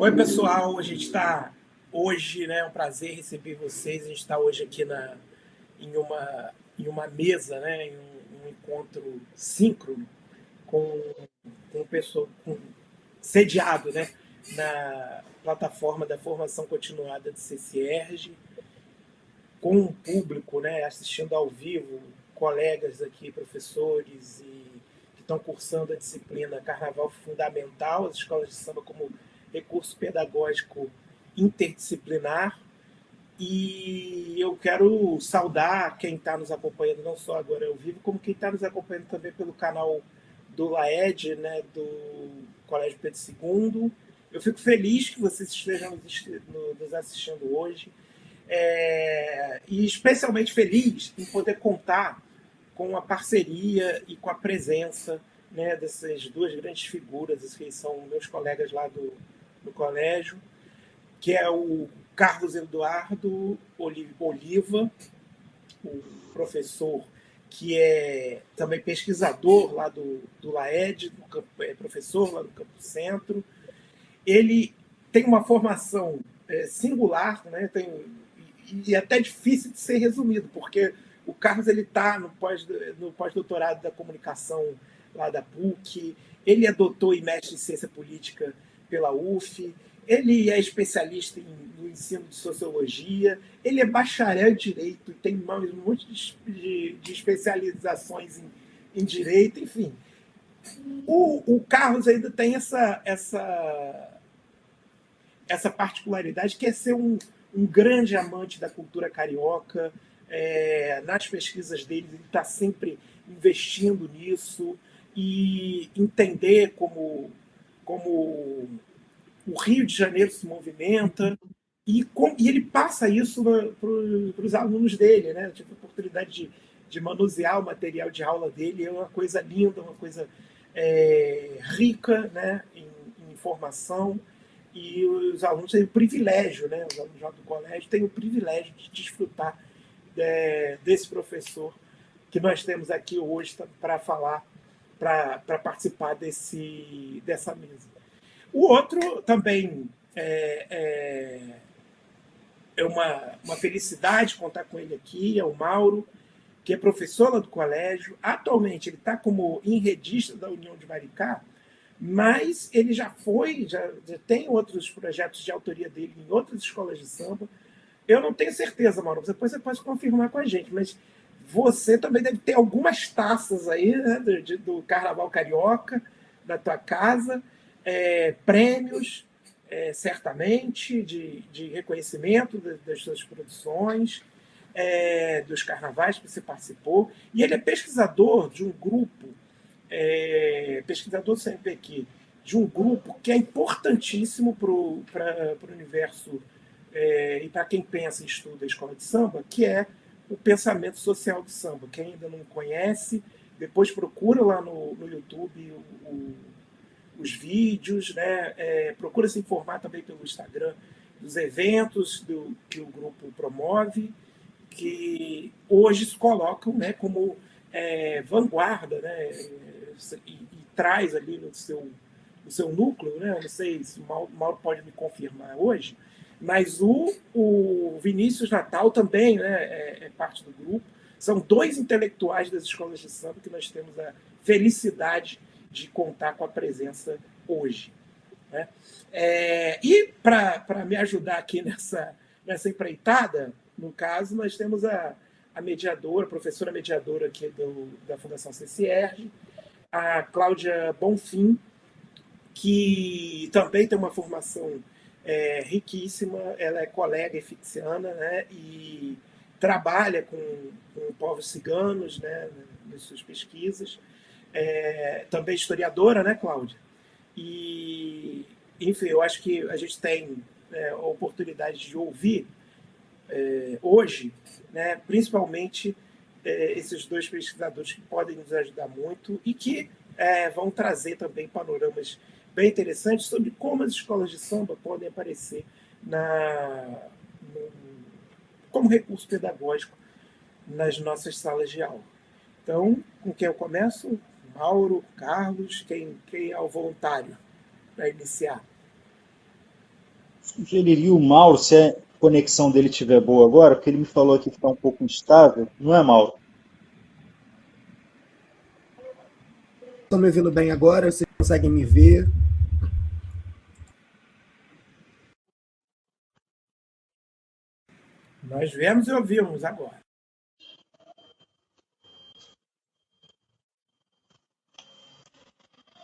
Oi, pessoal. A gente está hoje, né? É um prazer receber vocês. A gente está hoje aqui em uma mesa, né? Em um encontro síncrono com, com pessoa, sediado, né? Na plataforma da formação continuada de CCERJ, com um público, né? Assistindo ao vivo, colegas aqui, professores que estão cursando a disciplina Carnaval Fundamental, as escolas de samba como recurso pedagógico interdisciplinar. E eu quero saudar quem está nos acompanhando, não só agora ao vivo, como quem está nos acompanhando também pelo canal do LAED, né, do Colégio Pedro II. Eu fico feliz que vocês estejam nos assistindo hoje. E especialmente feliz em poder contar com a parceria e com a presença, né, dessas duas grandes figuras, que são meus colegas lá do colégio, que é o Carlos Eduardo Oliva, o professor que é também pesquisador lá do LAED, professor lá do Campo Centro. Ele tem uma formação singular, né? E até difícil de ser resumido, porque o Carlos está no pós-doutorado da comunicação lá da PUC, ele é doutor e mestre em ciência política pela UF, ele é especialista no ensino de sociologia, ele é bacharel em direito e tem um monte de especializações em direito, enfim. O Carlos ainda tem essa particularidade, que é ser um grande amante da cultura carioca. Nas pesquisas dele, ele está sempre investindo nisso e entender como o Rio de Janeiro se movimenta, e ele passa isso para os alunos dele, né? Eu tive a oportunidade de manusear o material de aula dele, é uma coisa linda, uma coisa rica, né, em informação, e os alunos têm o privilégio, né, os alunos do colégio têm o privilégio de desfrutar desse professor que nós temos aqui hoje para falar, para participar dessa mesa. O outro também é uma felicidade contar com ele aqui, é o Mauro, que é professor lá do colégio. Atualmente ele está como enredista da União de Maricá, mas ele já tem outros projetos de autoria dele em outras escolas de samba. Eu não tenho certeza, Mauro, depois você pode confirmar com a gente, mas você também deve ter algumas taças aí, né, do Carnaval Carioca, da tua casa, prêmios, certamente, de reconhecimento das suas produções, dos carnavais que você participou. E ele é pesquisador de um grupo, pesquisador sempre aqui, de um grupo que é importantíssimo para o universo e para quem pensa e estuda a escola de samba, que é o pensamento social do samba. Quem ainda não conhece, depois procura lá no YouTube os vídeos, né? Procura se informar também pelo Instagram dos eventos que o grupo promove, que hoje se colocam, né, como vanguarda, né? E traz ali no seu núcleo, né? Eu não sei se o Mauro pode me confirmar hoje, mas o Vinícius Natal também, né, é parte do grupo. São dois intelectuais das escolas de samba que nós temos a felicidade de contar com a presença hoje, né? E para me ajudar aqui nessa empreitada, no caso, nós temos a mediadora, a professora mediadora aqui da Fundação CCERJ, a Cláudia Bonfim, que também tem uma formação riquíssima. Ela é colega eficiana, né, e trabalha com povos ciganos, né, nas suas pesquisas. Também historiadora, né, Cláudia? E, enfim, eu acho que a gente tem a oportunidade de ouvir hoje, né, principalmente esses dois pesquisadores que podem nos ajudar muito e que vão trazer também panoramas bem interessantes sobre como as escolas de samba podem aparecer como recurso pedagógico nas nossas salas de aula. Então, com quem eu começo? Mauro, Carlos, quem é o voluntário para iniciar? Sugeriria o Mauro, se a conexão dele estiver boa agora, porque ele me falou aqui que está um pouco instável. Não é, Mauro? Estão me ouvindo bem agora? Vocês conseguem me ver? Nós vemos e ouvimos agora.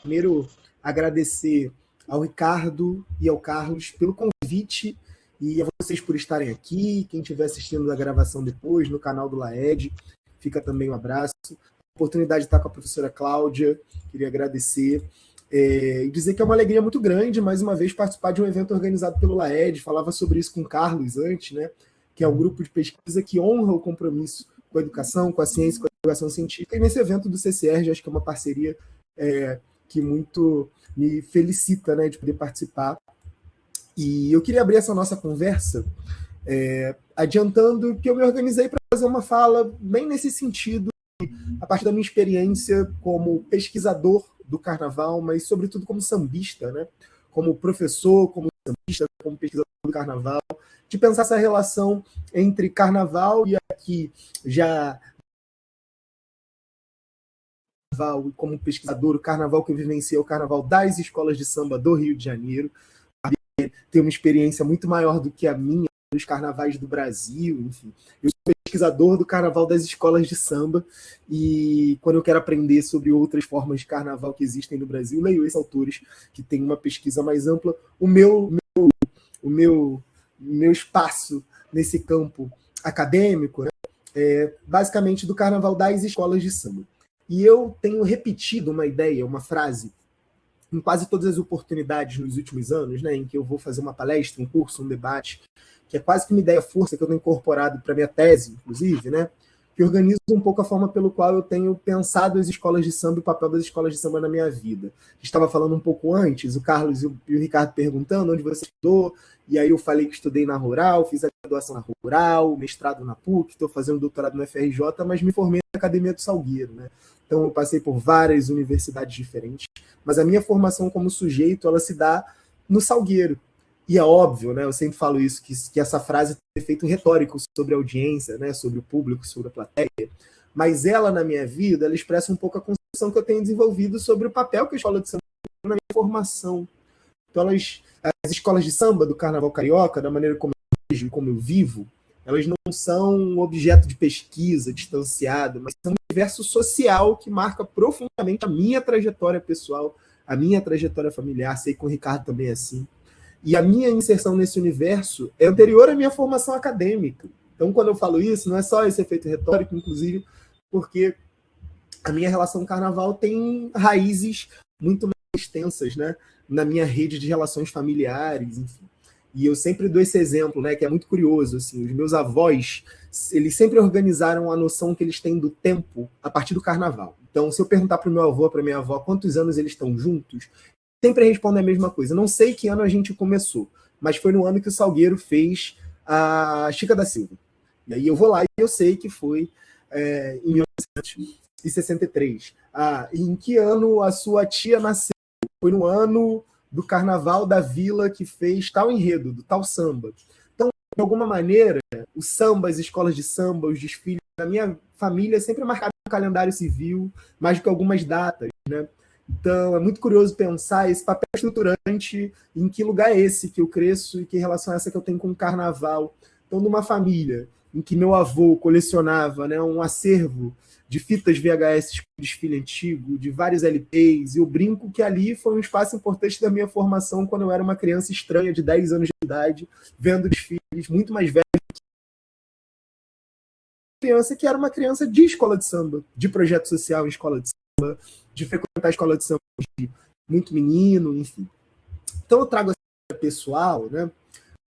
Primeiro, agradecer ao Ricardo e ao Carlos pelo convite e a vocês por estarem aqui. Quem estiver assistindo a gravação depois no canal do Laed, fica também um abraço. A oportunidade de estar com a professora Cláudia, queria agradecer. E dizer que é uma alegria muito grande, mais uma vez, participar de um evento organizado pelo Laed. Falava sobre isso com o Carlos antes, né? Que é um grupo de pesquisa que honra o compromisso com a educação, com a ciência, com a educação científica. E nesse evento do CCR, acho que é uma parceria que muito me felicita, né, de poder participar. E eu queria abrir essa nossa conversa adiantando que eu me organizei para fazer uma fala bem nesse sentido, a partir da minha experiência como pesquisador do carnaval, mas sobretudo como sambista, né? Como professor, como sambista, como pesquisador do carnaval, de pensar essa relação entre carnaval e aqui já como pesquisador, o carnaval que eu vivenciei é o carnaval das escolas de samba do Rio de Janeiro. Tem uma experiência muito maior do que a minha dos carnavais do Brasil, enfim. Eu sou pesquisador do carnaval das escolas de samba e quando eu quero aprender sobre outras formas de carnaval que existem no Brasil, leio esses autores que têm uma pesquisa mais ampla. O meu espaço nesse campo acadêmico, né, é basicamente do carnaval das escolas de samba. E eu tenho repetido uma ideia, uma frase, em quase todas as oportunidades nos últimos anos, né, em que eu vou fazer uma palestra, um curso, um debate, que é quase que uma ideia força que eu tenho incorporado para minha tese, inclusive, né, que organiza um pouco a forma pelo qual eu tenho pensado as escolas de samba e o papel das escolas de samba na minha vida. A gente estava falando um pouco antes, o Carlos e o Ricardo perguntando onde você estudou, e aí eu falei que estudei na Rural, fiz a graduação na Rural, mestrado na PUC, estou fazendo doutorado no FRJ, mas me formei na Academia do Salgueiro, né? Então eu passei por várias universidades diferentes, mas a minha formação como sujeito, ela se dá no Salgueiro. E é óbvio, né, eu sempre falo isso, que essa frase tem efeito retórico sobre a audiência, né, sobre o público, sobre a plateia, mas ela, na minha vida, ela expressa um pouco a concepção que eu tenho desenvolvido sobre o papel que a escola de samba tem na minha formação. Então, as escolas de samba do Carnaval Carioca, da maneira como eu vejo e como eu vivo, elas não são um objeto de pesquisa distanciado, mas são um universo social que marca profundamente a minha trajetória pessoal, a minha trajetória familiar, sei que com o Ricardo também é assim. E a minha inserção nesse universo é anterior à minha formação acadêmica. Então, quando eu falo isso, não é só esse efeito retórico, inclusive, porque a minha relação com o carnaval tem raízes muito mais extensas, né, na minha rede de relações familiares, enfim. E eu sempre dou esse exemplo, né, que é muito curioso, assim, os meus avós, eles sempre organizaram a noção que eles têm do tempo a partir do carnaval. Então, se eu perguntar para o meu avô, para minha avó, quantos anos eles estão juntos, sempre respondem a mesma coisa. Não sei que ano a gente começou, mas foi no ano que o Salgueiro fez a Chica da Silva. E aí eu vou lá e eu sei que foi em 1963. Em que ano a sua tia nasceu? Foi no ano do Carnaval da Vila que fez tal enredo, do tal samba. Então, de alguma maneira, o samba, as escolas de samba, os desfiles, da minha família sempre marcaram o calendário civil, mais do que algumas datas, né? Então, é muito curioso pensar esse papel estruturante, em que lugar é esse que eu cresço e que relação é essa que eu tenho com o carnaval. Então, numa família em que meu avô colecionava, né, um acervo de fitas VHS com desfile antigo, de vários LPs, e eu brinco que ali foi um espaço importante da minha formação quando eu era uma criança estranha de 10 anos de idade, vendo desfiles muito mais velhos que criança que era uma criança de escola de samba, de projeto social em escola de samba, de frequentar a escola de samba de muito menino, enfim. Então eu trago essa pessoal, né,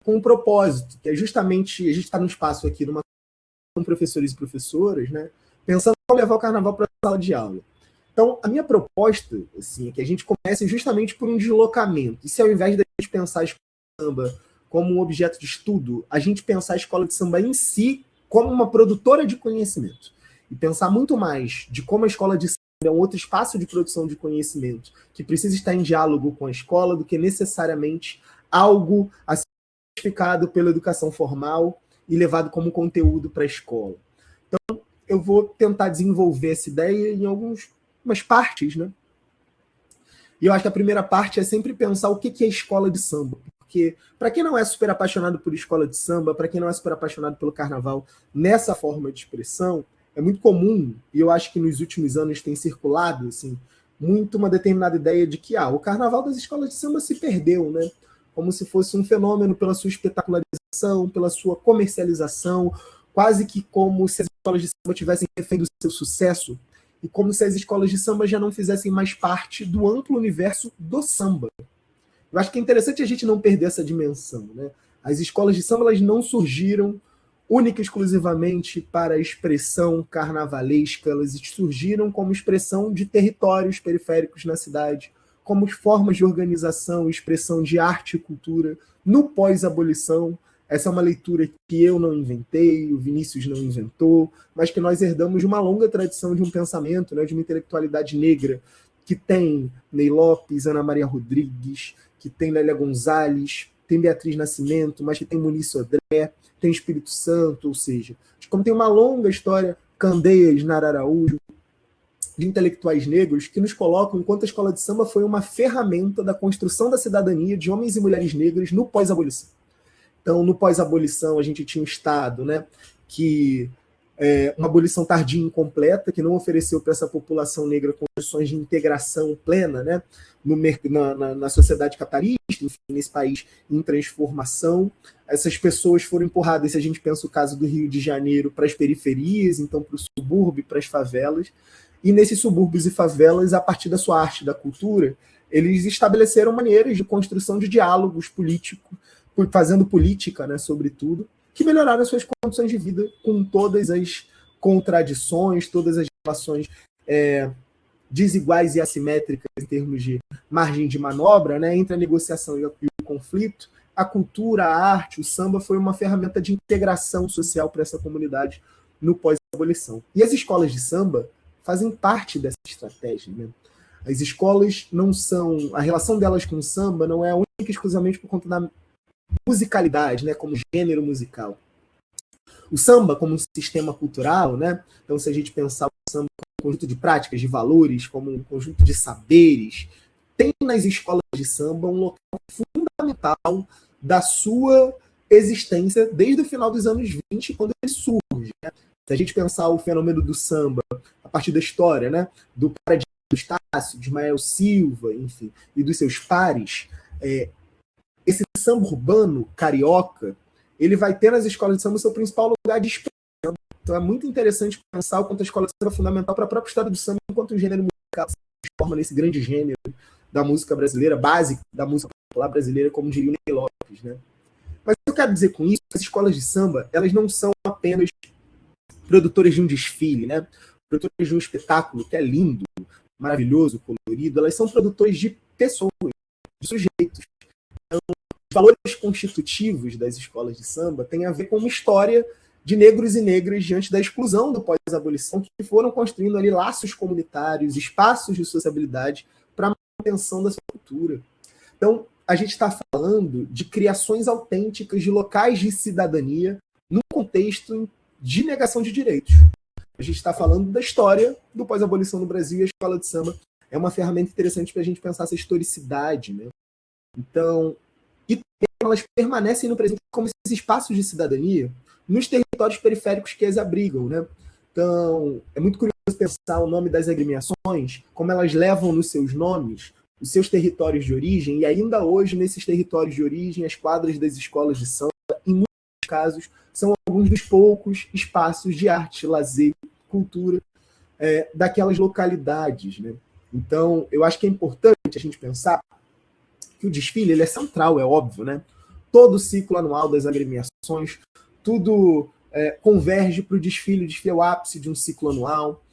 com um propósito, que é justamente, a gente está num espaço aqui, numa com professores e professoras, né, pensando em como levar o carnaval para a sala de aula. Então, a minha proposta, assim, é que a gente comece justamente por um deslocamento. E se ao invés da gente pensar a escola de samba como um objeto de estudo, a gente pensar a escola de samba em si como uma produtora de conhecimento. E pensar muito mais de como a escola de samba é um outro espaço de produção de conhecimento que precisa estar em diálogo com a escola do que necessariamente algo a identificado pela educação formal e levado como conteúdo para a escola. Então, eu vou tentar desenvolver essa ideia em algumas partes, né? E eu acho que a primeira parte é sempre pensar o que é escola de samba. Porque, para quem não é super apaixonado por escola de samba, para quem não é super apaixonado pelo carnaval, nessa forma de expressão, é muito comum, e eu acho que nos últimos anos tem circulado, assim, muito uma determinada ideia de que o carnaval das escolas de samba se perdeu, né? Como se fosse um fenômeno pela sua espetacularização, pela sua comercialização, quase que como se as escolas de samba tivessem refém do seu sucesso, e como se as escolas de samba já não fizessem mais parte do amplo universo do samba. Eu acho que é interessante a gente não perder essa dimensão, né? As escolas de samba, elas não surgiram única e exclusivamente para a expressão carnavalesca, elas surgiram como expressão de territórios periféricos na cidade, como formas de organização, expressão de arte e cultura no pós-abolição. Essa é uma leitura que eu não inventei, o Vinícius não inventou, mas que nós herdamos de uma longa tradição de um pensamento, né, de uma intelectualidade negra, que tem Ney Lopes, Ana Maria Rodrigues, que tem Lélia Gonzalez, tem Beatriz Nascimento, mas que tem Muniz Sodré, tem Espírito Santo, ou seja, como tem uma longa história, Candeias, Nara Araújo, de intelectuais negros que nos colocam enquanto a escola de samba foi uma ferramenta da construção da cidadania de homens e mulheres negras no pós-abolição. Então, no pós-abolição, a gente tinha um Estado, né, que uma abolição tardia e incompleta, que não ofereceu para essa população negra condições de integração plena, né, na sociedade capitalista, enfim, nesse país em transformação. Essas pessoas foram empurradas, se a gente pensa o caso do Rio de Janeiro, para as periferias, então para o subúrbio, para as favelas. E nesses subúrbios e favelas, a partir da sua arte, da cultura, eles estabeleceram maneiras de construção de diálogos políticos, fazendo política, né, sobretudo, que melhoraram as suas condições de vida com todas as contradições, todas as relações desiguais e assimétricas em termos de margem de manobra, né, entre a negociação e o conflito. A cultura, a arte, o samba foi uma ferramenta de integração social para essa comunidade no pós-abolição. E as escolas de samba fazem parte dessa estratégia, né? As escolas não são... A relação delas com o samba não é única e exclusivamente por conta da musicalidade, né, como gênero musical. O samba como um sistema cultural, né? Então, se a gente pensar o samba como um conjunto de práticas, de valores, como um conjunto de saberes, tem nas escolas de samba um local fundamental da sua existência desde o final dos anos 20, quando ele surge, né? Se a gente pensar o fenômeno do samba a partir da história, né, do paradigma do Estácio, de Ismael Silva, enfim, e dos seus pares, esse samba urbano carioca, ele vai ter nas escolas de samba o seu principal lugar de expressão. Então é muito interessante pensar o quanto a escola de samba é fundamental para a própria história do samba, enquanto o gênero musical se transforma nesse grande gênero da música brasileira, básico da música popular brasileira, como diria o Ney Lopes, né? Mas o que eu quero dizer com isso, as escolas de samba, elas não são apenas produtoras de um desfile, né? Produtoras de um espetáculo que é lindo, maravilhoso, colorido, elas são produtores de pessoas, de sujeitos. Então, os valores constitutivos das escolas de samba têm a ver com uma história de negros e negras diante da exclusão do pós-abolição, que foram construindo ali laços comunitários, espaços de sociabilidade para a manutenção da sua cultura. Então, a gente está falando de criações autênticas de locais de cidadania num contexto de negação de direitos. A gente está falando da história do pós-abolição no Brasil, e a escola de samba é uma ferramenta interessante para a gente pensar essa historicidade, né? Então, e elas permanecem no presente como esses espaços de cidadania nos territórios periféricos que as abrigam, né? Então, é muito curioso pensar o nome das agremiações, como elas levam nos seus nomes os seus territórios de origem, e ainda hoje, nesses territórios de origem, as quadras das escolas de samba, em muitos casos, são alguns dos poucos espaços de arte, lazer, cultura daquelas localidades, né? Então, eu acho que é importante a gente pensar que o desfile ele é central, é óbvio, né? Todo o ciclo anual das agremiações, tudo converge para o desfile é o ápice de um ciclo anual,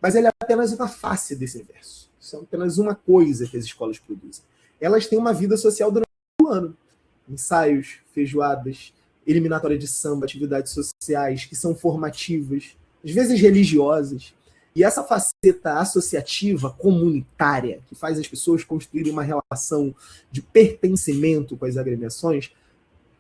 mas ele é apenas uma face desse universo. Isso é apenas uma coisa que as escolas produzem. Elas têm uma vida social durante o ano. Ensaios, feijoadas, eliminatória de samba, atividades sociais que são formativas, às vezes religiosas. E essa faceta associativa, comunitária, que faz as pessoas construírem uma relação de pertencimento com as agremiações,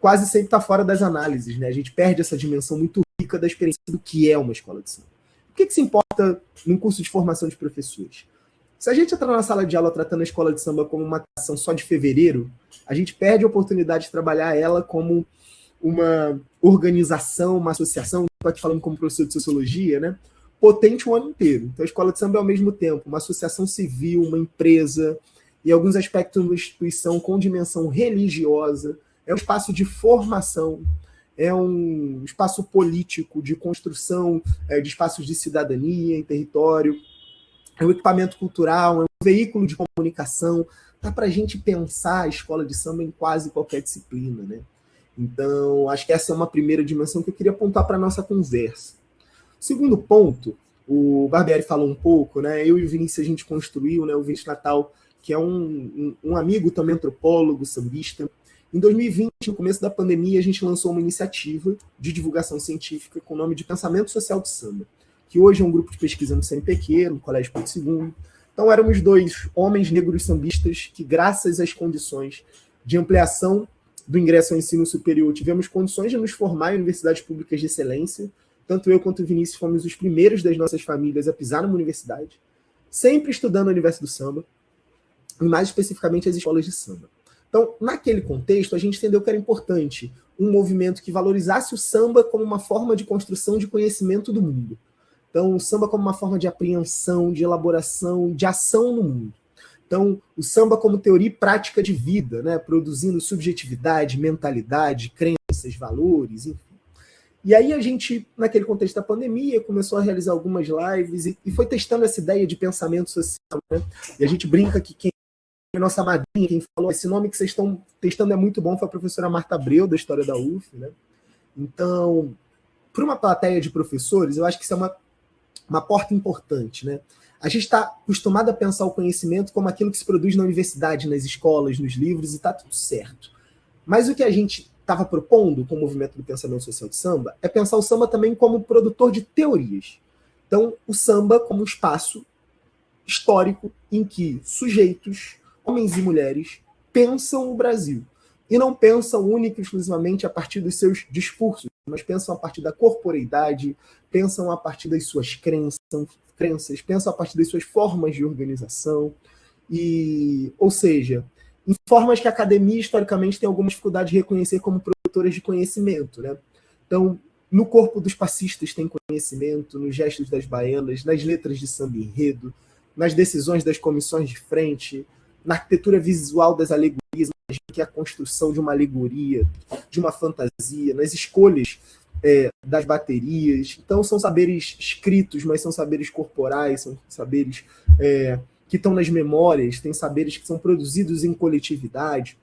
quase sempre está fora das análises, né? A gente perde essa dimensão muito rica da experiência do que é uma escola de samba. O que se importa num curso de formação de professores? Se a gente entrar na sala de aula tratando a escola de samba como uma ação só de fevereiro, a gente perde a oportunidade de trabalhar ela como uma organização, uma associação, estou aqui falando como professor de sociologia, né? Potente o ano inteiro. Então a escola de samba é ao mesmo tempo uma associação civil, uma empresa, e em alguns aspectos uma instituição com dimensão religiosa, é um espaço de formação, é um espaço político de construção de espaços de cidadania em território, é um equipamento cultural, é um veículo de comunicação. Dá para a gente pensar a escola de samba em quase qualquer disciplina, né? Então, acho que essa é uma primeira dimensão que eu queria apontar para a nossa conversa. Segundo ponto, o Barbieri falou um pouco, né? Eu e o Vinícius, a gente construiu, né? O Vinícius Natal, que é um amigo também antropólogo, sambista. Em 2020, no começo da pandemia, a gente lançou uma iniciativa de divulgação científica com o nome de Pensamento Social de Samba, que hoje é um grupo de pesquisa no CNPq, no Colégio Porto II. Então, éramos 2 homens negros sambistas que, graças às condições de ampliação do ingresso ao ensino superior, tivemos condições de nos formar em universidades públicas de excelência. Tanto eu quanto o Vinícius fomos os primeiros das nossas famílias a pisar numa universidade, sempre estudando o universo do samba, e mais especificamente as escolas de samba. Então, naquele contexto, a gente entendeu que era importante um movimento que valorizasse o samba como uma forma de construção de conhecimento do mundo. Então, o samba como uma forma de apreensão, de elaboração, de ação no mundo. Então, o samba como teoria e prática de vida, né? Produzindo subjetividade, mentalidade, crenças, valores, enfim. E aí a gente, naquele contexto da pandemia, começou a realizar algumas lives e foi testando essa ideia de pensamento social, né? E a gente brinca que quem é nossa madrinha, quem falou, esse nome que vocês estão testando é muito bom, foi a professora Marta Abreu, da História da UF, né? Então, para uma plateia de professores, eu acho que isso é uma porta importante, né? A gente está acostumado a pensar o conhecimento como aquilo que se produz na universidade, nas escolas, nos livros, e está tudo certo. Mas o que a gente estava propondo com o movimento do pensamento social de samba é pensar o samba também como produtor de teorias. Então, o samba como um espaço histórico em que sujeitos, homens e mulheres, pensam o Brasil. E não pensam única e exclusivamente a partir dos seus discursos, mas pensam a partir da corporeidade, pensam a partir das suas crenças, pensam a partir das suas formas de organização, ou seja, em formas que a academia historicamente tem alguma dificuldade de reconhecer como produtoras de conhecimento, né? Então, no corpo dos passistas tem conhecimento, nos gestos das baianas, nas letras de samba enredo, nas decisões das comissões de frente, na arquitetura visual das alegorias, que é a construção de uma alegoria, de uma fantasia, nas escolhas das baterias. Então, são saberes escritos, mas são saberes corporais, são saberes que estão nas memórias, tem saberes que são produzidos em coletividade.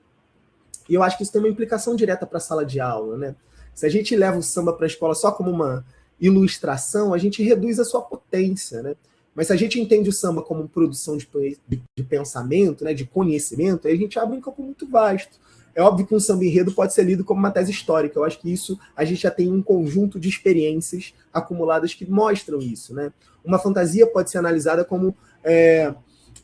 E eu acho que isso tem uma implicação direta para a sala de aula, né? Se a gente leva o samba para a escola só como uma ilustração, a gente reduz a sua potência, né? Mas se a gente entende o samba como produção de pensamento, né, de conhecimento, aí a gente abre um campo muito vasto. É óbvio que um samba enredo pode ser lido como uma tese histórica. Eu acho que isso a gente já tem um conjunto de experiências acumuladas que mostram isso, né? Uma fantasia pode ser analisada como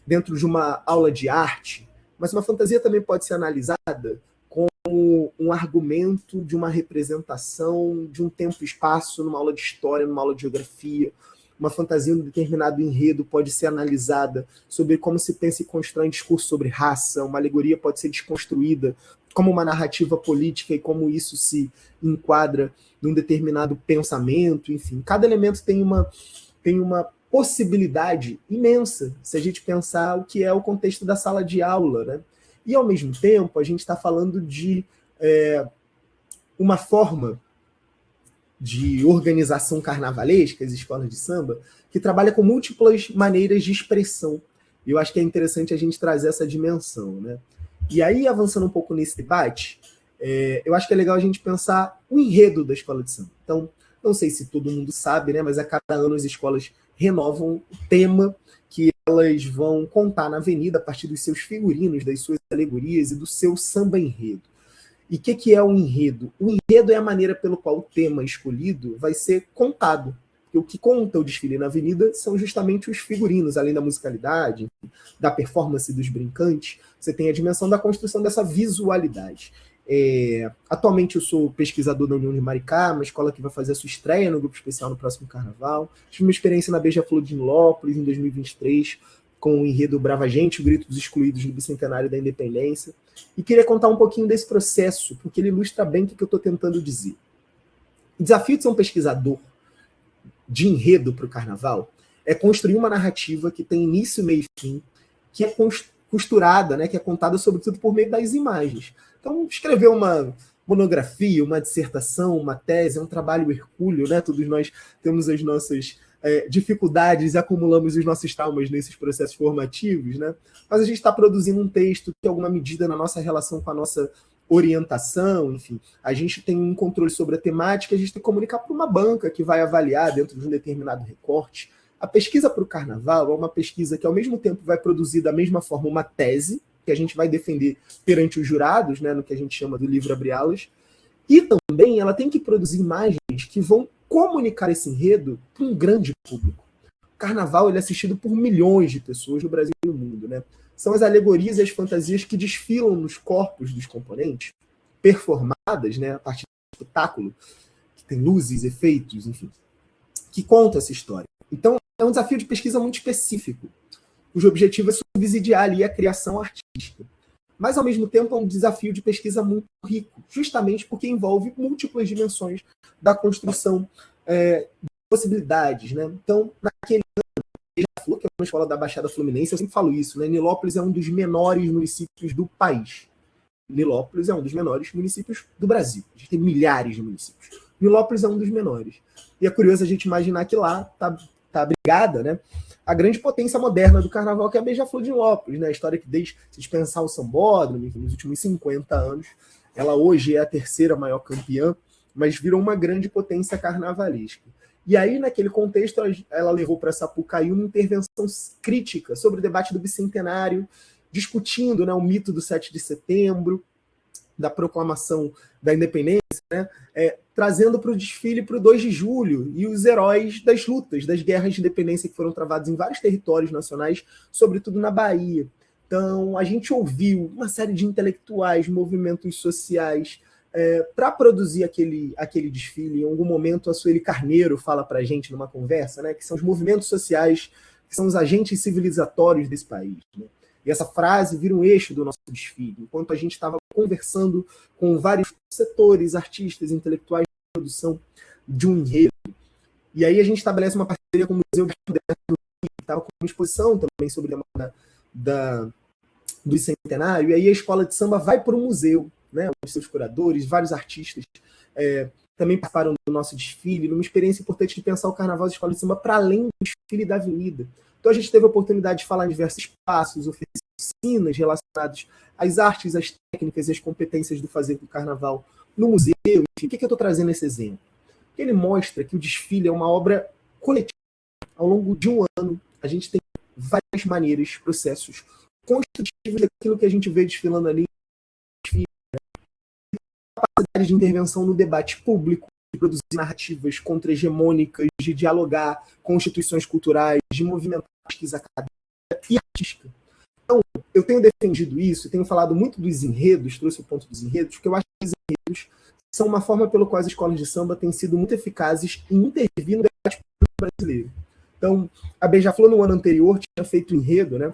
dentro de uma aula de arte, mas uma fantasia também pode ser analisada como um argumento de uma representação de um tempo e espaço numa aula de história, numa aula de geografia. Uma fantasia em um determinado enredo pode ser analisada sobre como se pensa e constrói um discurso sobre raça, uma alegoria pode ser desconstruída como uma narrativa política e como isso se enquadra num determinado pensamento, enfim. Cada elemento tem uma possibilidade imensa se a gente pensar o que é o contexto da sala de aula, né? E, ao mesmo tempo, a gente está falando de uma forma de organização carnavalesca, as escolas de samba, que trabalha com múltiplas maneiras de expressão. E eu acho que é interessante a gente trazer essa dimensão, né? E aí, avançando um pouco nesse debate, eu acho que é legal a gente pensar o enredo da escola de samba. Então, não sei se todo mundo sabe, né? Mas a cada ano as escolas renovam o tema que elas vão contar na avenida a partir dos seus figurinos, das suas alegorias e do seu samba enredo. E o que é o enredo? O enredo é a maneira pelo qual o tema escolhido vai ser contado. Porque o que conta o desfile na avenida são justamente os figurinos, além da musicalidade, da performance dos brincantes, você tem a dimensão da construção dessa visualidade. Atualmente eu sou pesquisador da União de Maricá, uma escola que vai fazer a sua estreia no Grupo Especial no próximo Carnaval. Tive uma experiência na Beija-Flor de Nilópolis, em 2023, com o enredo Brava Gente, o Grito dos Excluídos no Bicentenário da Independência. E queria contar um pouquinho desse processo, porque ele ilustra bem o que eu estou tentando dizer. O desafio de ser um pesquisador de enredo para o Carnaval é construir uma narrativa que tem início, meio e fim, que é costurada, né, que é contada sobretudo por meio das imagens. Então, escrever uma monografia, uma dissertação, uma tese, é um trabalho hercúleo, né? Todos nós temos as nossas dificuldades e acumulamos os nossos traumas nesses processos formativos, né? Mas a gente está produzindo um texto que, em alguma medida, na nossa relação com a nossa orientação, enfim, a gente tem um controle sobre a temática, a gente tem que comunicar para uma banca que vai avaliar dentro de um determinado recorte. A pesquisa para o Carnaval é uma pesquisa que, ao mesmo tempo, vai produzir da mesma forma uma tese, que a gente vai defender perante os jurados, né, no que a gente chama do livro Abre Alas, e também ela tem que produzir imagens que vão comunicar esse enredo para um grande público. O Carnaval ele é assistido por milhões de pessoas no Brasil e no mundo. Né? São as alegorias e as fantasias que desfilam nos corpos dos componentes, performadas, né, a partir do espetáculo, que tem luzes, efeitos, enfim, que conta essa história. Então, é um desafio de pesquisa muito específico, cujo objetivo é subsidiar ali a criação artística. Mas, ao mesmo tempo, é um desafio de pesquisa muito rico, justamente porque envolve múltiplas dimensões da construção de possibilidades. Né? Então, naquele ano, Beija-Flor, que é uma escola da Baixada Fluminense, eu sempre falo isso, né? Nilópolis é um dos menores municípios do país. Nilópolis é um dos menores municípios do Brasil. A gente tem milhares de municípios. Nilópolis é um dos menores. E é curioso a gente imaginar que lá está abrigada, né, a grande potência moderna do Carnaval, que é a Beija-Flor de Nilópolis, né? A história que, desde, se a gente pensar o Sambódromo, nos últimos 50 anos, ela hoje é a terceira maior campeã, mas virou uma grande potência carnavalesca. E aí, naquele contexto, ela levou para Sapucaí uma intervenção crítica sobre o debate do Bicentenário, discutindo, né, o mito do 7 de setembro, da proclamação da independência, né, trazendo para o desfile para o 2 de julho e os heróis das lutas, das guerras de independência que foram travadas em vários territórios nacionais, sobretudo na Bahia. Então, a gente ouviu uma série de intelectuais, movimentos sociais, para produzir aquele desfile. Em algum momento, a Sueli Carneiro fala para a gente numa conversa, né, que são os movimentos sociais, que são os agentes civilizatórios desse país. Né? E essa frase vira um eixo do nosso desfile, enquanto a gente estava conversando com vários setores, artistas, intelectuais de produção de um enredo. E aí a gente estabelece uma parceria com o Museu Moderno, que estava com uma exposição também sobre o tema do Bicentenário, e aí a escola de samba vai para o museu, né, os seus curadores, vários artistas também participaram do nosso desfile, numa experiência importante de pensar o Carnaval da Escola de Samba para além do desfile da avenida. Então a gente teve a oportunidade de falar em diversos espaços, oficinas relacionadas às artes, às técnicas e às competências do fazer do Carnaval no museu. Enfim, por que eu estou trazendo esse exemplo? Porque ele mostra que o desfile é uma obra coletiva. Ao longo de um ano, a gente tem várias maneiras, processos constitutivos daquilo que a gente vê desfilando ali, capacidade de intervenção no debate público, de produzir narrativas contra-hegemônicas, de dialogar com instituições culturais, de movimentar pesquisa acadêmica e artística. Então, eu tenho defendido isso, tenho falado muito dos enredos, trouxe o ponto dos enredos, porque eu acho que os enredos são uma forma pela qual as escolas de samba têm sido muito eficazes em intervir no debate público brasileiro. Então, a Beija-Flor, no ano anterior, tinha feito enredo, né?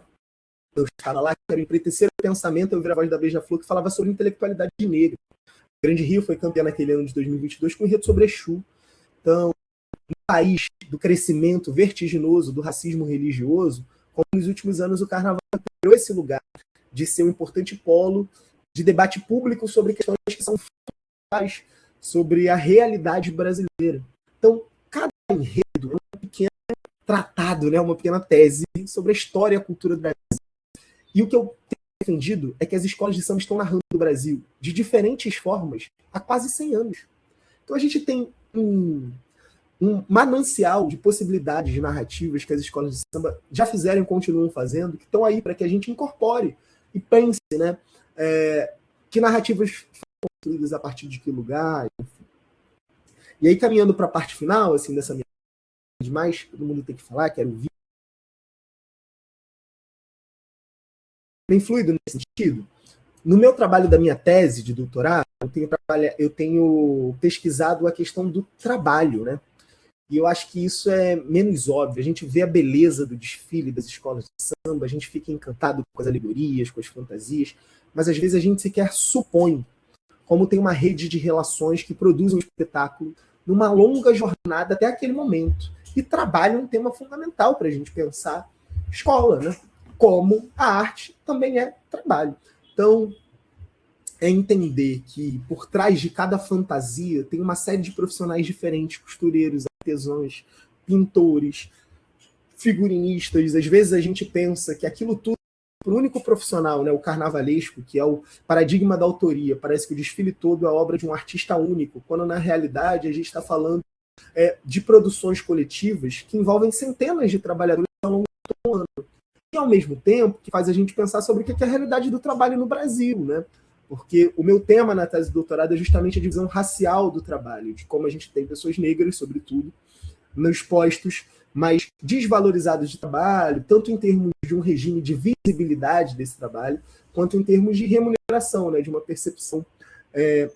Eu estava lá, que era o Empreitecer o Pensamento, eu ouvi a voz da Beija-Flor, que falava sobre intelectualidade negra. O Grande Rio foi campeão naquele ano de 2022 com um enredo sobre Exu. Então, no país do crescimento vertiginoso do racismo religioso, como nos últimos anos o Carnaval recuperou esse lugar de ser um importante polo de debate público sobre questões que são fundamentais sobre a realidade brasileira. Então, cada enredo é um pequeno tratado, né, uma pequena tese sobre a história e a cultura do Brasil. E o que eu tenho defendido é que as escolas de samba estão narrando o Brasil de diferentes formas há quase 100 anos. Então a gente tem um manancial de possibilidades de narrativas que as escolas de samba já fizeram e continuam fazendo, que estão aí para que a gente incorpore e pense, né, que narrativas foram construídas a partir de que lugar, enfim. E aí, caminhando para a parte final, assim, dessa minha demais, todo mundo tem que falar, quero ouvir. Bem fluido nesse sentido. No meu trabalho da minha tese de doutorado, eu tenho pesquisado a questão do trabalho, né? E eu acho que isso é menos óbvio. A gente vê a beleza do desfile das escolas de samba, a gente fica encantado com as alegorias, com as fantasias, mas às vezes a gente sequer supõe como tem uma rede de relações que produzem um espetáculo numa longa jornada até aquele momento e trabalham um tema fundamental para a gente pensar escola, né? Como a arte também é trabalho. Então, é entender que por trás de cada fantasia tem uma série de profissionais diferentes, costureiros, artesãos, pintores, figurinistas. Às vezes a gente pensa que aquilo tudo para o único profissional, né, o carnavalesco, que é o paradigma da autoria, parece que o desfile todo é a obra de um artista único, quando na realidade a gente está falando de produções coletivas que envolvem centenas de trabalhadores ao longo do ano. E ao mesmo tempo que faz a gente pensar sobre o que é a realidade do trabalho no Brasil, né? Porque o meu tema na tese de doutorado é justamente a divisão racial do trabalho, de como a gente tem pessoas negras, sobretudo, nos postos mais desvalorizados de trabalho, tanto em termos de um regime de visibilidade desse trabalho, quanto em termos de remuneração, né, de uma percepção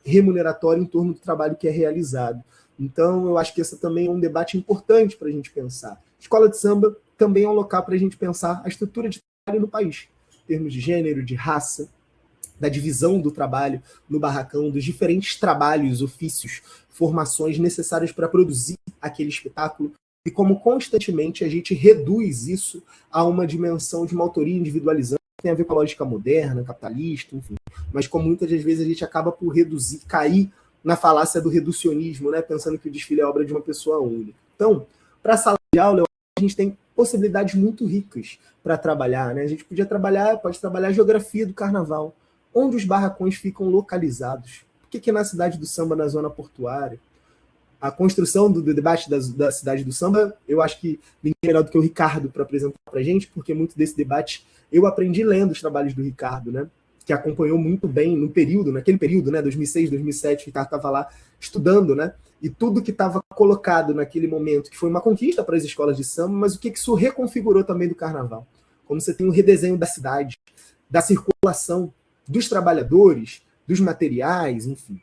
remuneratória em torno do trabalho que é realizado. Então, eu acho que esse também é um debate importante para a gente pensar. Escola de samba também é um local para a gente pensar a estrutura de trabalho no país, em termos de gênero, de raça, da divisão do trabalho no barracão, dos diferentes trabalhos, ofícios, formações necessárias para produzir aquele espetáculo, e como constantemente a gente reduz isso a uma dimensão de uma autoria individualizante, que tem a ver com a lógica moderna, capitalista, enfim. Mas como muitas das vezes a gente acaba por reduzir, cair na falácia do reducionismo, né, pensando que o desfile é obra de uma pessoa única. Então, para a sala de aula, a gente tem possibilidades muito ricas para trabalhar, né? A gente pode trabalhar a geografia do carnaval, onde os barracões ficam localizados. Por que na cidade do samba, na zona portuária? A construção do debate da cidade do samba, eu acho que ninguém é melhor do que o Ricardo para apresentar para a gente, porque muito desse debate eu aprendi lendo os trabalhos do Ricardo, né? Que acompanhou muito bem naquele período, né? 2006, 2007, o Ricardo estava lá estudando, né? E tudo que estava colocado naquele momento, que foi uma conquista para as escolas de samba, mas o que isso reconfigurou também do carnaval. Como você tem um redesenho da cidade, da circulação, dos trabalhadores, dos materiais, enfim.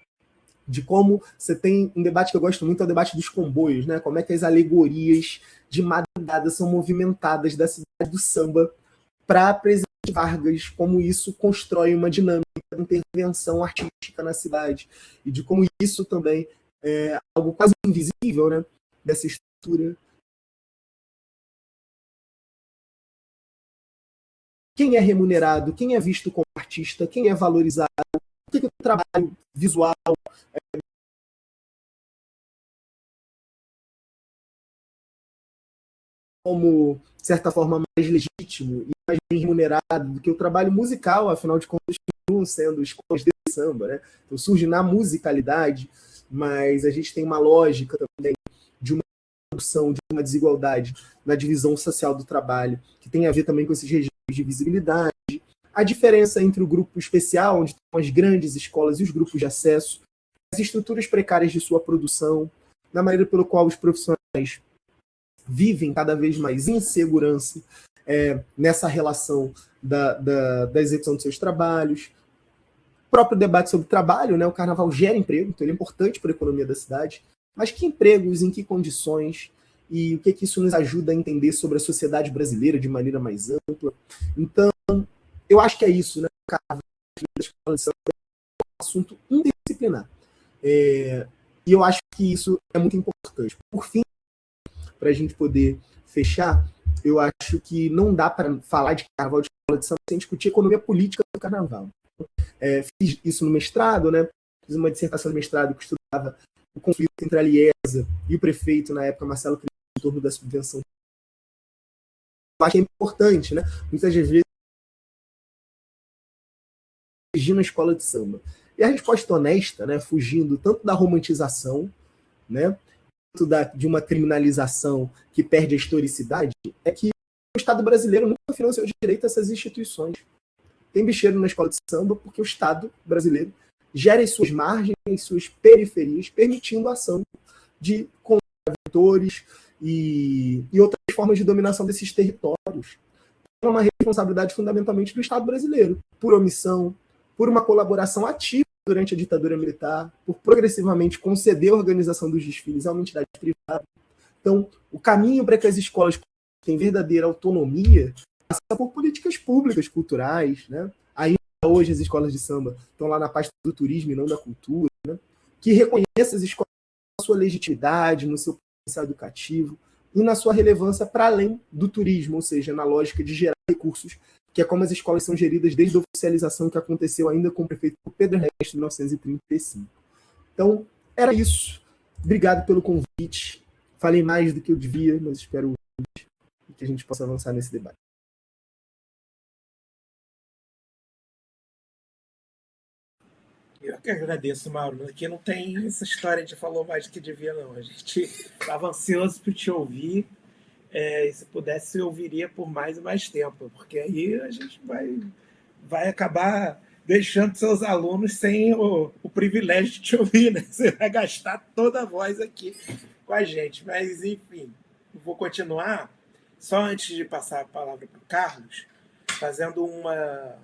De como você tem um debate que eu gosto muito, é o debate dos comboios, né? Como é que as alegorias de madrugada são movimentadas da cidade do samba para Presidente Vargas, como isso constrói uma dinâmica de intervenção artística na cidade, e de como isso também é algo quase invisível, né? Dessa estrutura. Quem é remunerado, quem é visto como artista, quem é valorizado, o que o trabalho visual como, de certa forma, mais legítimo e mais bem remunerado do que o trabalho musical, afinal de contas, continuam sendo escolas de samba, né? Então surge na musicalidade, mas a gente tem uma lógica também de uma produção, de uma desigualdade na divisão social do trabalho, que tem a ver também com esses regimes de visibilidade, a diferença entre o grupo especial, onde estão as grandes escolas e os grupos de acesso, as estruturas precárias de sua produção, na maneira pelo qual os profissionais vivem cada vez mais insegurança nessa relação da execução de seus trabalhos. O próprio debate sobre trabalho, né? O carnaval gera emprego, então ele é importante para a economia da cidade, mas que empregos, em que condições, e o que isso nos ajuda a entender sobre a sociedade brasileira de maneira mais ampla. Então, eu acho que é isso, né? O carnaval é um assunto interdisciplinar. E eu acho que isso é muito importante. Por fim, para a gente poder fechar, eu acho que não dá para falar de carnaval de escola de samba sem discutir a economia política do carnaval. Fiz isso no mestrado, né? Fiz uma dissertação de mestrado que estudava o conflito entre a Liesa e o prefeito, na época, Marcelo Crivella, em torno da subvenção. Eu acho que é importante, né? Muitas vezes, na escola de samba. E a resposta honesta, né? Fugindo tanto da romantização, né? De uma criminalização que perde a historicidade, é que o Estado brasileiro nunca financiou direito a essas instituições. Tem bicheiro na escola de samba porque o Estado brasileiro gera as suas margens, as suas periferias, permitindo a ação de contraventores e outras formas de dominação desses territórios. É uma responsabilidade fundamentalmente do Estado brasileiro, por omissão, por uma colaboração ativa durante a ditadura militar, por progressivamente conceder a organização dos desfiles a uma entidade privada. Então, o caminho para que as escolas tenham verdadeira autonomia passa por políticas públicas, culturais, né? Ainda hoje as escolas de samba estão lá na pasta do turismo e não da cultura, né? Que reconheçam as escolas na sua legitimidade, no seu potencial educativo e na sua relevância para além do turismo, ou seja, na lógica de gerar recursos, que é como as escolas são geridas desde a oficialização que aconteceu ainda com o prefeito Pedro Ernesto em 1935. Então, era isso. Obrigado pelo convite. Falei mais do que eu devia, mas espero que a gente possa avançar nesse debate. Eu que agradeço, Mauro. Aqui não tem essa história de falou mais do que devia, não. A gente estava ansioso para te ouvir. E se pudesse, eu ouviria por mais e mais tempo, porque aí a gente vai acabar deixando seus alunos sem o privilégio de te ouvir, né? Você vai gastar toda a voz aqui com a gente. Mas, enfim, vou continuar. Só antes de passar a palavra para o Carlos, fazendo uma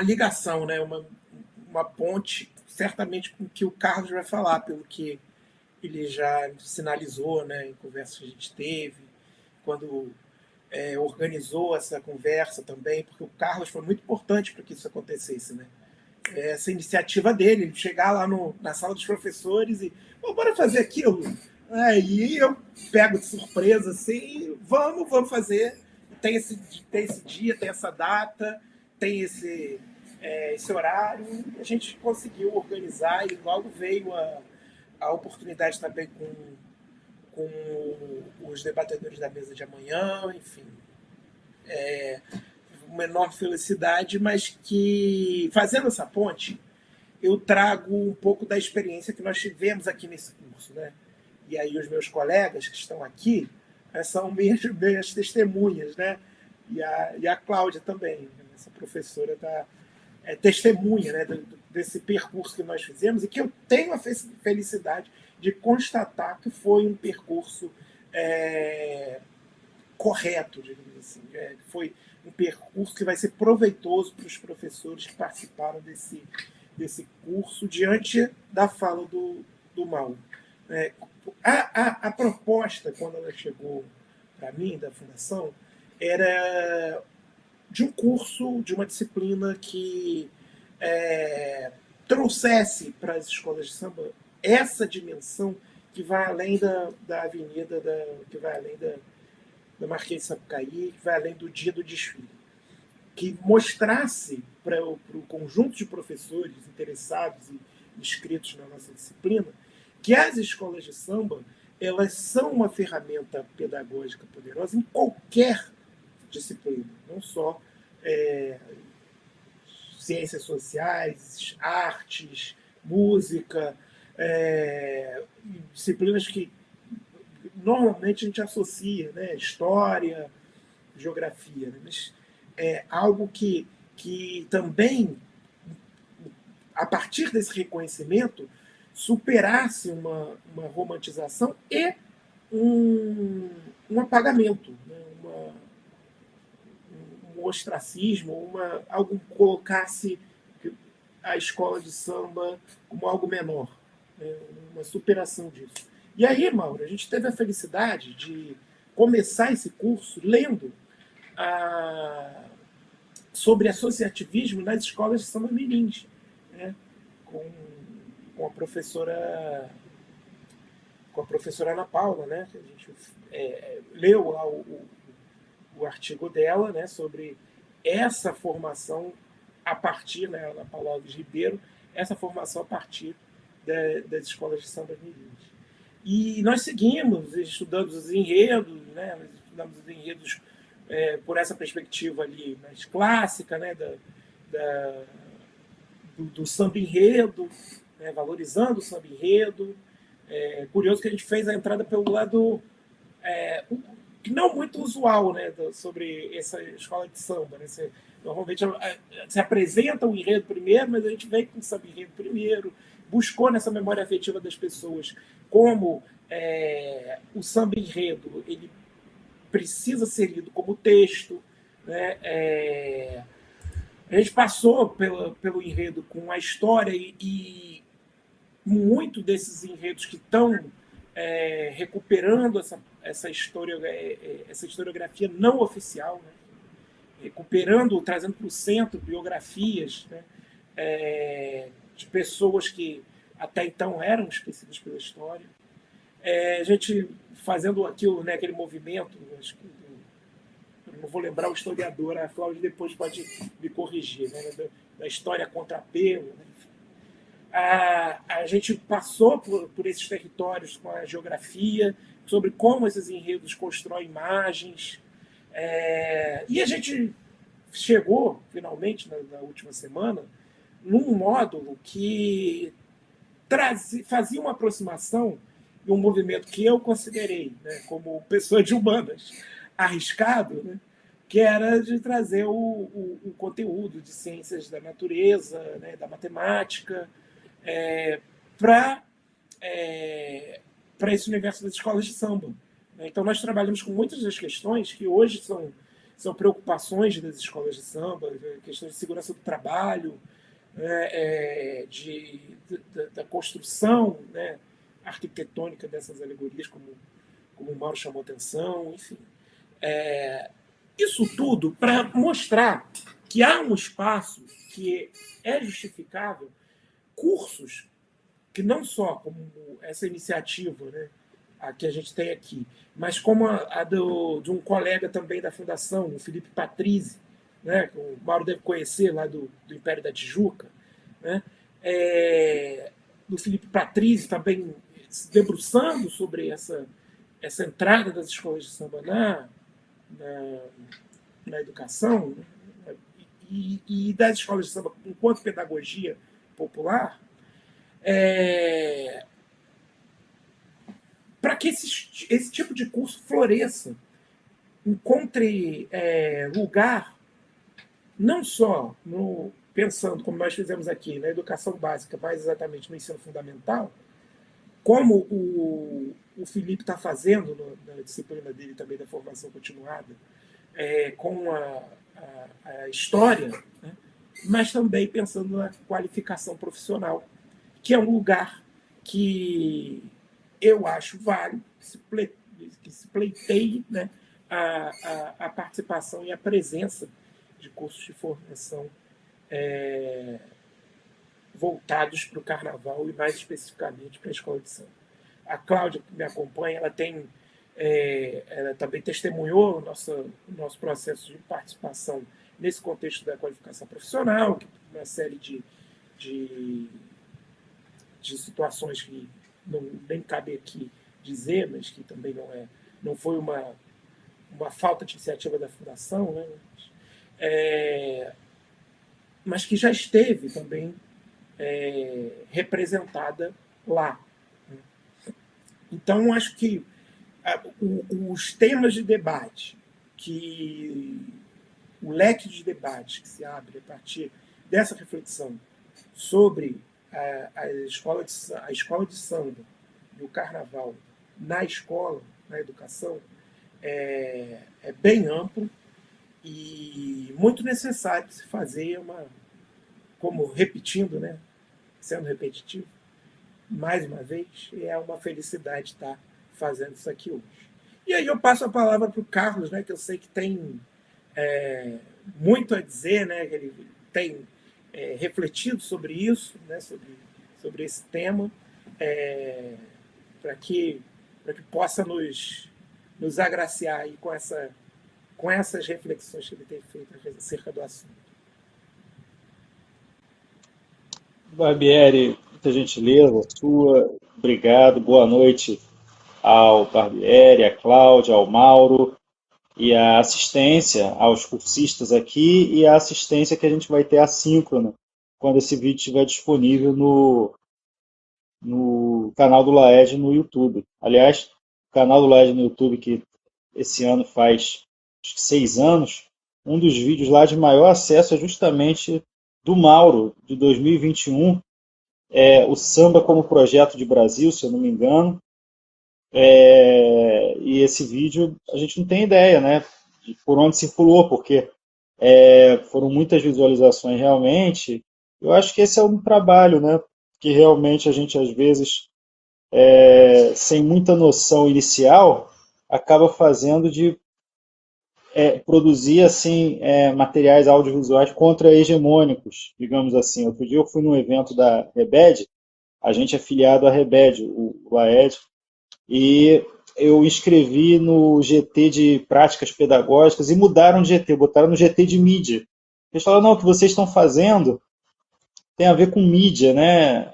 ligação, né? uma ponte, certamente com o que o Carlos vai falar, pelo que ele já sinalizou, né, em conversas que a gente teve, quando organizou essa conversa também, porque o Carlos foi muito importante para que isso acontecesse, né? Essa iniciativa dele, ele chegar lá na sala dos professores e bora fazer aquilo. Aí eu pego de surpresa assim, vamos fazer. Tem esse dia, tem essa data, tem esse horário. A gente conseguiu organizar e logo veio a oportunidade também com os debatedores da mesa de amanhã, enfim. Uma enorme felicidade, mas que, fazendo essa ponte, eu trago um pouco da experiência que nós tivemos aqui nesse curso, né? E aí os meus colegas que estão aqui são minhas testemunhas, né? E a Cláudia também, essa professora testemunha, né, desse percurso que nós fizemos e que eu tenho a felicidade de constatar que foi um percurso correto, digamos assim. Foi um percurso que vai ser proveitoso para os professores que participaram desse curso diante da fala do Mauro. A proposta, quando ela chegou para mim, da Fundação, era de um curso, de uma disciplina que trouxesse para as escolas de samba essa dimensão que vai além da avenida, que vai além da Marquês de Sapucaí, que vai além do dia do desfile. Que mostrasse para o conjunto de professores interessados e inscritos na nossa disciplina que as escolas de samba elas são uma ferramenta pedagógica poderosa em qualquer disciplina, não só ciências sociais, artes, música, disciplinas que normalmente a gente associa, né? História, geografia, né? Mas é algo que também, a partir desse reconhecimento, superasse uma romantização e um apagamento, né? Um ostracismo, algo que colocasse a escola de samba como algo menor, né? Uma superação disso. E aí, Mauro, a gente teve a felicidade de começar esse curso lendo sobre associativismo nas escolas de samba mirins, né? com a professora Ana Paula, né? A gente leu lá o artigo dela, né, sobre essa formação a partir, né, Ana Paula Alves Ribeiro, essa formação a partir das escolas de samba mirins. E nós seguimos, estudando os enredos, né, nós estudamos os enredos por essa perspectiva ali mais clássica, né, do samba enredo, né, valorizando o samba enredo. Curioso que a gente fez a entrada pelo lado que não muito usual, né, sobre essa escola de samba. Né? Normalmente se apresenta o enredo primeiro, mas a gente vem com o samba enredo primeiro, buscou nessa memória afetiva das pessoas como o samba enredo ele precisa ser lido como texto, né? A gente passou pelo enredo com a história e muito desses enredos que estão recuperando essa historiografia não oficial, né? Recuperando, trazendo para o centro biografias, né? De pessoas que até então eram esquecidas pela história. A gente fazendo aquilo, né, aquele movimento, acho que, eu não vou lembrar o historiador, a Cláudia depois pode me corrigir, né, da história contra apelo. Né? A gente passou por esses territórios com a geografia, sobre como esses enredos constroem imagens, e a gente chegou, finalmente, na última semana, num módulo que fazia uma aproximação de um movimento que eu considerei, né, como pessoa de humanas, arriscado, né, que era de trazer o conteúdo de ciências da natureza, né, da matemática, para esse universo das escolas de samba. Então, nós trabalhamos com muitas das questões que hoje são preocupações das escolas de samba, questões de segurança do trabalho, da construção, né, arquitetônica dessas alegorias, como o Mauro chamou atenção, enfim. Isso tudo para mostrar que há um espaço que é justificável, cursos que não só como essa iniciativa, né, a que a gente tem aqui, mas como a de um colega também da Fundação, o Felipe Patrizzi, né, que o Mauro deve conhecer, lá do Império da Tijuca, né, do Felipe Patrizzi também se debruçando sobre essa entrada das escolas de samba na educação, né, e das escolas de samba enquanto pedagogia popular, para que esse tipo de curso floresça, encontre lugar, não só pensando, como nós fizemos aqui, na educação básica, mais exatamente no ensino fundamental, como o Felipe está fazendo na disciplina dele também da formação continuada, com a história, né? Mas também pensando na qualificação profissional, que é um lugar que eu acho válido, que se pleiteie, né, a participação e a presença de cursos de formação voltados para o carnaval e, mais especificamente, para a escola de samba. A Cláudia, que me acompanha, ela também testemunhou o nosso processo de participação nesse contexto da qualificação profissional, uma série de situações que nem cabe aqui dizer, mas que também não foi uma falta de iniciativa da Fundação, né? Mas que já esteve também representada lá. Então, acho que os temas de debate, o leque de debate que se abre a partir dessa reflexão sobre a escola de samba e o carnaval na escola, na educação, é bem amplo e muito necessário se fazer como repetindo, né, sendo repetitivo, mais uma vez, é uma felicidade estar fazendo isso aqui hoje. E aí eu passo a palavra para o Carlos, né, que eu sei que tem muito a dizer, né, que ele tem refletido sobre isso, né, sobre esse tema, para que possa nos agraciar aí com essas reflexões que ele tem feito acerca do assunto. Barbieri, muita gentileza sua, obrigado, boa noite ao Barbieri, à Cláudia, ao Mauro, e a assistência aos cursistas aqui e a assistência que a gente vai ter assíncrona quando esse vídeo estiver disponível no canal do Laed no YouTube. Aliás, o canal do Laed no YouTube, que esse ano faz acho que 6 anos, um dos vídeos lá de maior acesso é justamente do Mauro, de 2021, o Samba como Projeto de Brasil, se eu não me engano. E esse vídeo a gente não tem ideia, né, de por onde circulou, porque foram muitas visualizações realmente. Eu acho que esse é um trabalho, né, que realmente a gente, às vezes, sem muita noção inicial, acaba fazendo de produzir assim materiais audiovisuais contra-hegemônicos, digamos assim. Outro dia eu fui num evento da Rebed, a gente é filiado à Rebed, o Laed, e eu inscrevi no GT de práticas pedagógicas e mudaram de GT, botaram no GT de mídia. Eles falaram, não, o que vocês estão fazendo tem a ver com mídia, né?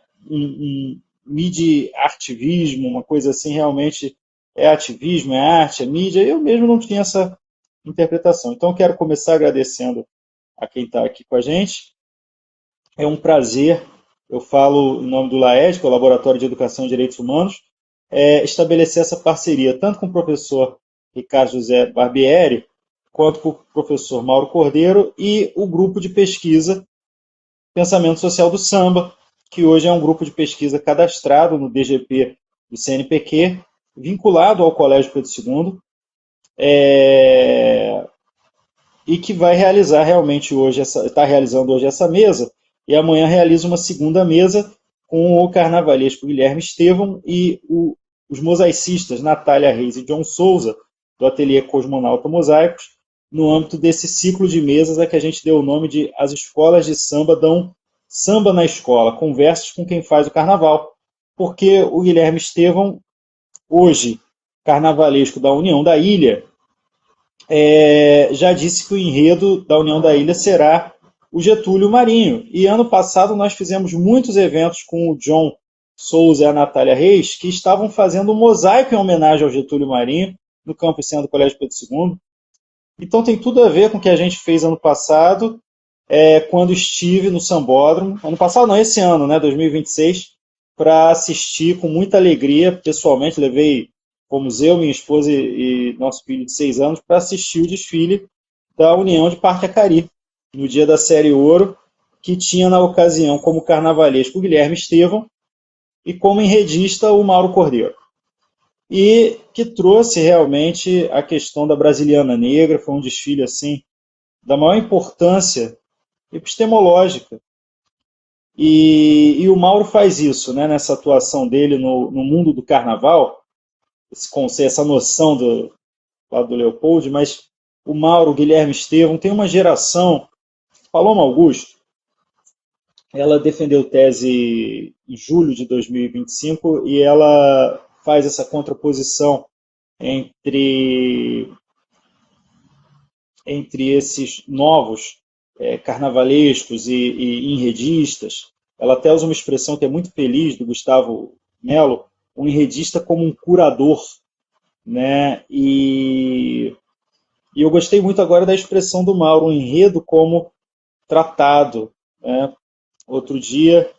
Mídia ativismo, uma coisa assim, realmente é ativismo, é arte, é mídia. Eu mesmo não tinha essa interpretação. Então, eu quero começar agradecendo a quem está aqui com a gente. É um prazer, eu falo em nome do LAED, que é o Laboratório de Educação e Direitos Humanos, estabelecer essa parceria, tanto com o professor Ricardo José Barbieri, quanto com o professor Mauro Cordeiro e o grupo de pesquisa Pensamento Social do Samba, que hoje é um grupo de pesquisa cadastrado no DGP do CNPq, vinculado ao Colégio Pedro II, e que vai realizar realmente hoje, está realizando hoje essa mesa, e amanhã realiza uma segunda mesa com o carnavalesco Guilherme Estevão e os mosaicistas Natália Reis e John Souza, do Ateliê Cosmonauta Mosaicos, no âmbito desse ciclo de mesas a que a gente deu o nome de As Escolas de Samba dão Samba na Escola, conversas com quem faz o carnaval, porque o Guilherme Estevão, hoje carnavalesco da União da Ilha, já disse que o enredo da União da Ilha será o Getúlio Marinho. E ano passado nós fizemos muitos eventos com o John Souza e a Natália Reis, que estavam fazendo um mosaico em homenagem ao Getúlio Marinho, no Campo Centro do Colégio Pedro II. Então tem tudo a ver com o que a gente fez ano passado, quando estive no Sambódromo, ano passado não, esse ano, né, 2026, para assistir com muita alegria, pessoalmente, levei, fomos eu, minha esposa e nosso filho de 6 anos, para assistir o desfile da União de Parque Acari, no dia da Série Ouro, que tinha na ocasião como carnavalesco o Guilherme Estevão e como enredista o Mauro Cordeiro. E que trouxe realmente a questão da Brasiliana Negra, foi um desfile assim da maior importância epistemológica. E o Mauro faz isso, né, nessa atuação dele no mundo do carnaval, essa noção do Leopold, mas o Mauro, o Guilherme Estevão, tem uma geração. Paloma Augusto, ela defendeu tese em julho de 2025 e ela faz essa contraposição entre esses novos carnavalescos e enredistas. Ela até usa uma expressão que é muito feliz, do Gustavo Melo, um enredista como um curador, né? E eu gostei muito agora da expressão do Mauro, um enredo como tratado, né? Outro dia,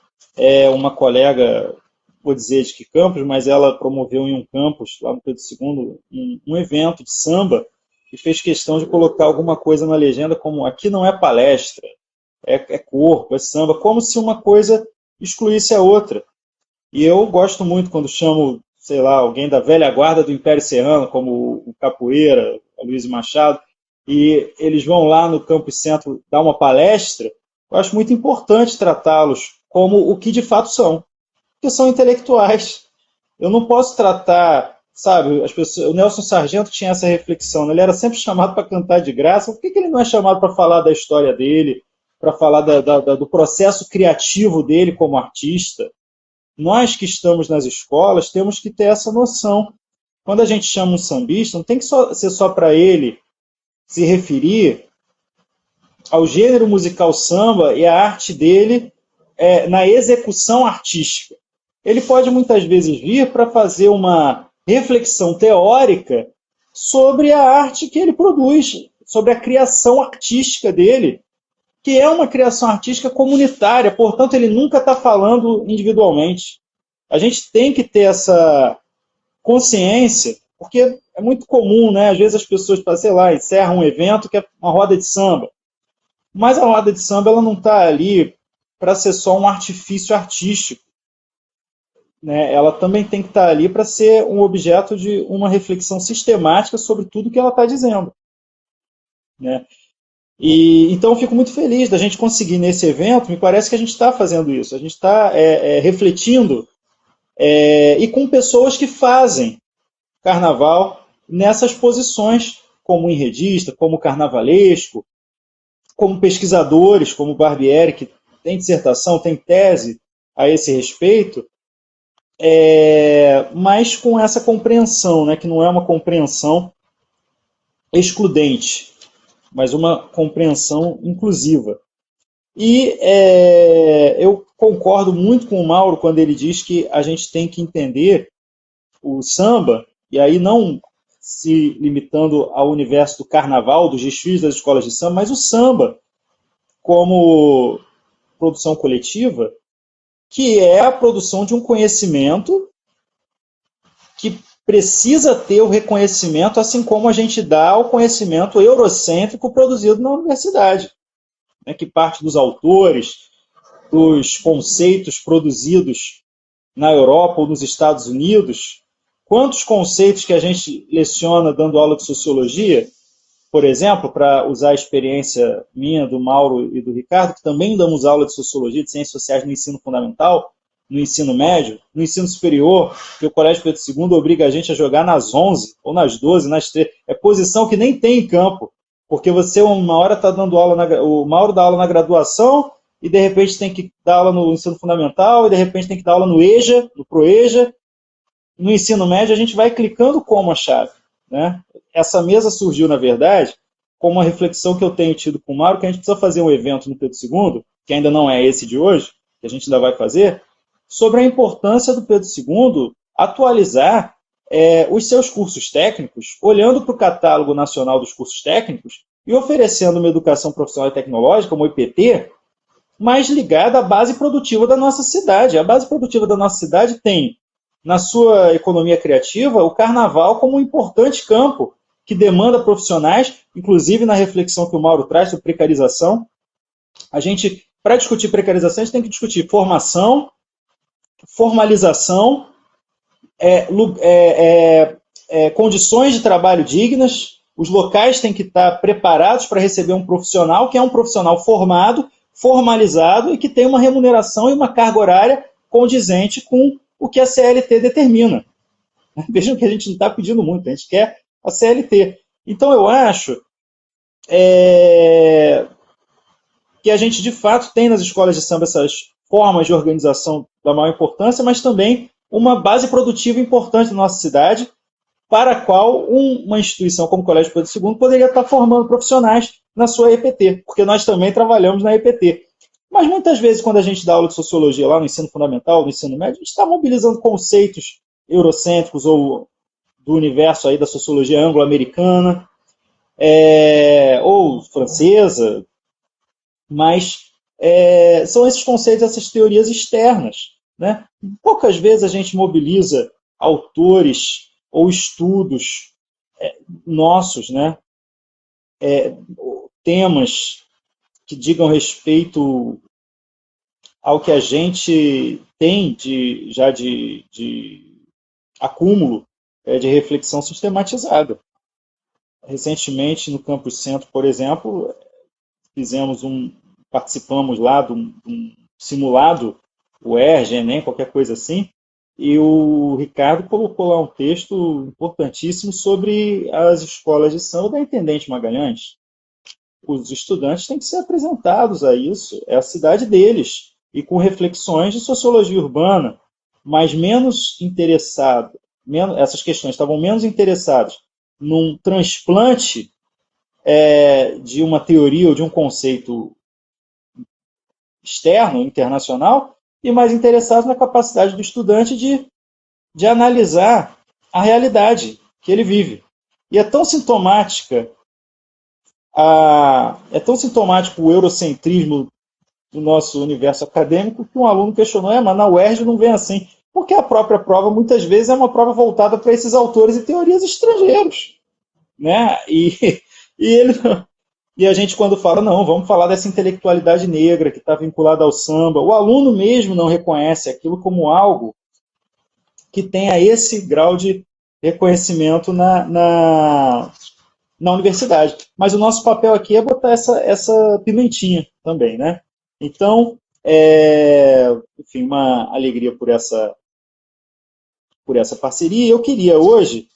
uma colega, vou dizer de que campus, mas ela promoveu em um campus, lá no Pedro II, um evento de samba, e fez questão de colocar alguma coisa na legenda como aqui não é palestra, é corpo, é samba, como se uma coisa excluísse a outra. E eu gosto muito quando chamo, sei lá, alguém da velha guarda do Império Serrano, como o Capoeira, a Luiz Machado, e eles vão lá no Campus Centro dar uma palestra. Eu acho muito importante tratá-los como o que de fato são, porque são intelectuais. Eu não posso tratar, sabe, as pessoas, o Nelson Sargento tinha essa reflexão, né? Ele era sempre chamado para cantar de graça, por que ele não é chamado para falar da história dele, para falar do processo criativo dele como artista? Nós que estamos nas escolas temos que ter essa noção. Quando a gente chama um sambista, não tem que ser só para ele se referir ao gênero musical samba e à arte dele na execução artística. Ele pode muitas vezes vir para fazer uma reflexão teórica sobre a arte que ele produz, sobre a criação artística dele, que é uma criação artística comunitária, portanto ele nunca está falando individualmente. A gente tem que ter essa consciência, porque é muito comum, né? Às vezes as pessoas, sei lá, encerram um evento que é uma roda de samba, mas a roda de samba ela não está ali para ser só um artifício artístico, né? Ela também tem que estar ali para ser um objeto de uma reflexão sistemática sobre tudo que ela está dizendo, né? E então eu fico muito feliz da gente conseguir nesse evento. Me parece que a gente está fazendo isso, a gente está refletindo e com pessoas que fazem carnaval nessas posições, como enredista, como carnavalesco, como pesquisadores, como Barbieri, que tem dissertação, tem tese a esse respeito, mas com essa compreensão, né, que não é uma compreensão excludente, mas uma compreensão inclusiva. E eu concordo muito com o Mauro quando ele diz que a gente tem que entender o samba, e aí não se limitando ao universo do carnaval, dos desfiles das escolas de samba, mas o samba como produção coletiva, que é a produção de um conhecimento que precisa ter o reconhecimento, assim como a gente dá o conhecimento eurocêntrico produzido na universidade, né, que parte dos autores, dos conceitos produzidos na Europa ou nos Estados Unidos. Quantos conceitos que a gente leciona dando aula de sociologia, por exemplo, para usar a experiência minha, do Mauro e do Ricardo, que também damos aula de sociologia, de ciências sociais no ensino fundamental, no ensino médio, no ensino superior, que o Colégio Pedro II obriga a gente a jogar nas 11, ou nas 12, nas 13. É posição que nem tem em campo, porque você uma hora está dando aula, o Mauro dá aula na graduação, e de repente tem que dar aula no ensino fundamental, e de repente tem que dar aula no EJA, no ProEJA. No ensino médio a gente vai clicando como a chave, né? Essa mesa surgiu, na verdade, com uma reflexão que eu tenho tido com o Mauro, que a gente precisa fazer um evento no Pedro II, que ainda não é esse de hoje, que a gente ainda vai fazer, sobre a importância do Pedro II atualizar os seus cursos técnicos, olhando para o catálogo nacional dos cursos técnicos e oferecendo uma educação profissional e tecnológica, uma IPT, mais ligada à base produtiva da nossa cidade. A base produtiva da nossa cidade tem, na sua economia criativa, o carnaval como um importante campo que demanda profissionais, inclusive na reflexão que o Mauro traz sobre precarização. A gente, para discutir precarização, a gente tem que discutir formação, formalização, condições de trabalho dignas. Os locais têm que estar preparados para receber um profissional, que é um profissional formado, formalizado e que tem uma remuneração e uma carga horária condizente com o que a CLT determina. Vejam que a gente não está pedindo muito, a gente quer a CLT. Então eu acho que a gente de fato tem nas escolas de samba essas formas de organização da maior importância, mas também uma base produtiva importante na nossa cidade, para a qual uma instituição como o Colégio Pedro II poderia estar formando profissionais na sua EPT, porque nós também trabalhamos na EPT. Mas muitas vezes, quando a gente dá aula de sociologia lá no ensino fundamental, no ensino médio, a gente está mobilizando conceitos eurocêntricos ou do universo aí da sociologia anglo-americana, ou francesa, mas são esses conceitos, essas teorias externas, né? Poucas vezes a gente mobiliza autores ou estudos nossos, né? Temas que digam respeito ao que a gente tem já de acúmulo de reflexão sistematizada. Recentemente, no Campus Centro, por exemplo, participamos lá de um simulado, o ERG, Enem, qualquer coisa assim, e o Ricardo colocou lá um texto importantíssimo sobre as escolas de samba da Intendente Magalhães. Os estudantes têm que ser apresentados a isso, é a cidade deles, e com reflexões de sociologia urbana, mas menos interessado, essas questões estavam menos interessadas num transplante de uma teoria ou de um conceito externo, internacional, e mais interessados na capacidade do estudante de analisar a realidade que ele vive. E é tão sintomático o eurocentrismo do nosso universo acadêmico que um aluno questionou, mas na UERJ não vem assim. Porque a própria prova, muitas vezes, é uma prova voltada para esses autores e teorias estrangeiros. Né? E a gente, quando fala, não, vamos falar dessa intelectualidade negra que está vinculada ao samba, o aluno mesmo não reconhece aquilo como algo que tenha esse grau de reconhecimento na na universidade. Mas o nosso papel aqui é botar essa pimentinha também, né? Então, enfim, uma alegria por essa parceria. Eu queria hoje,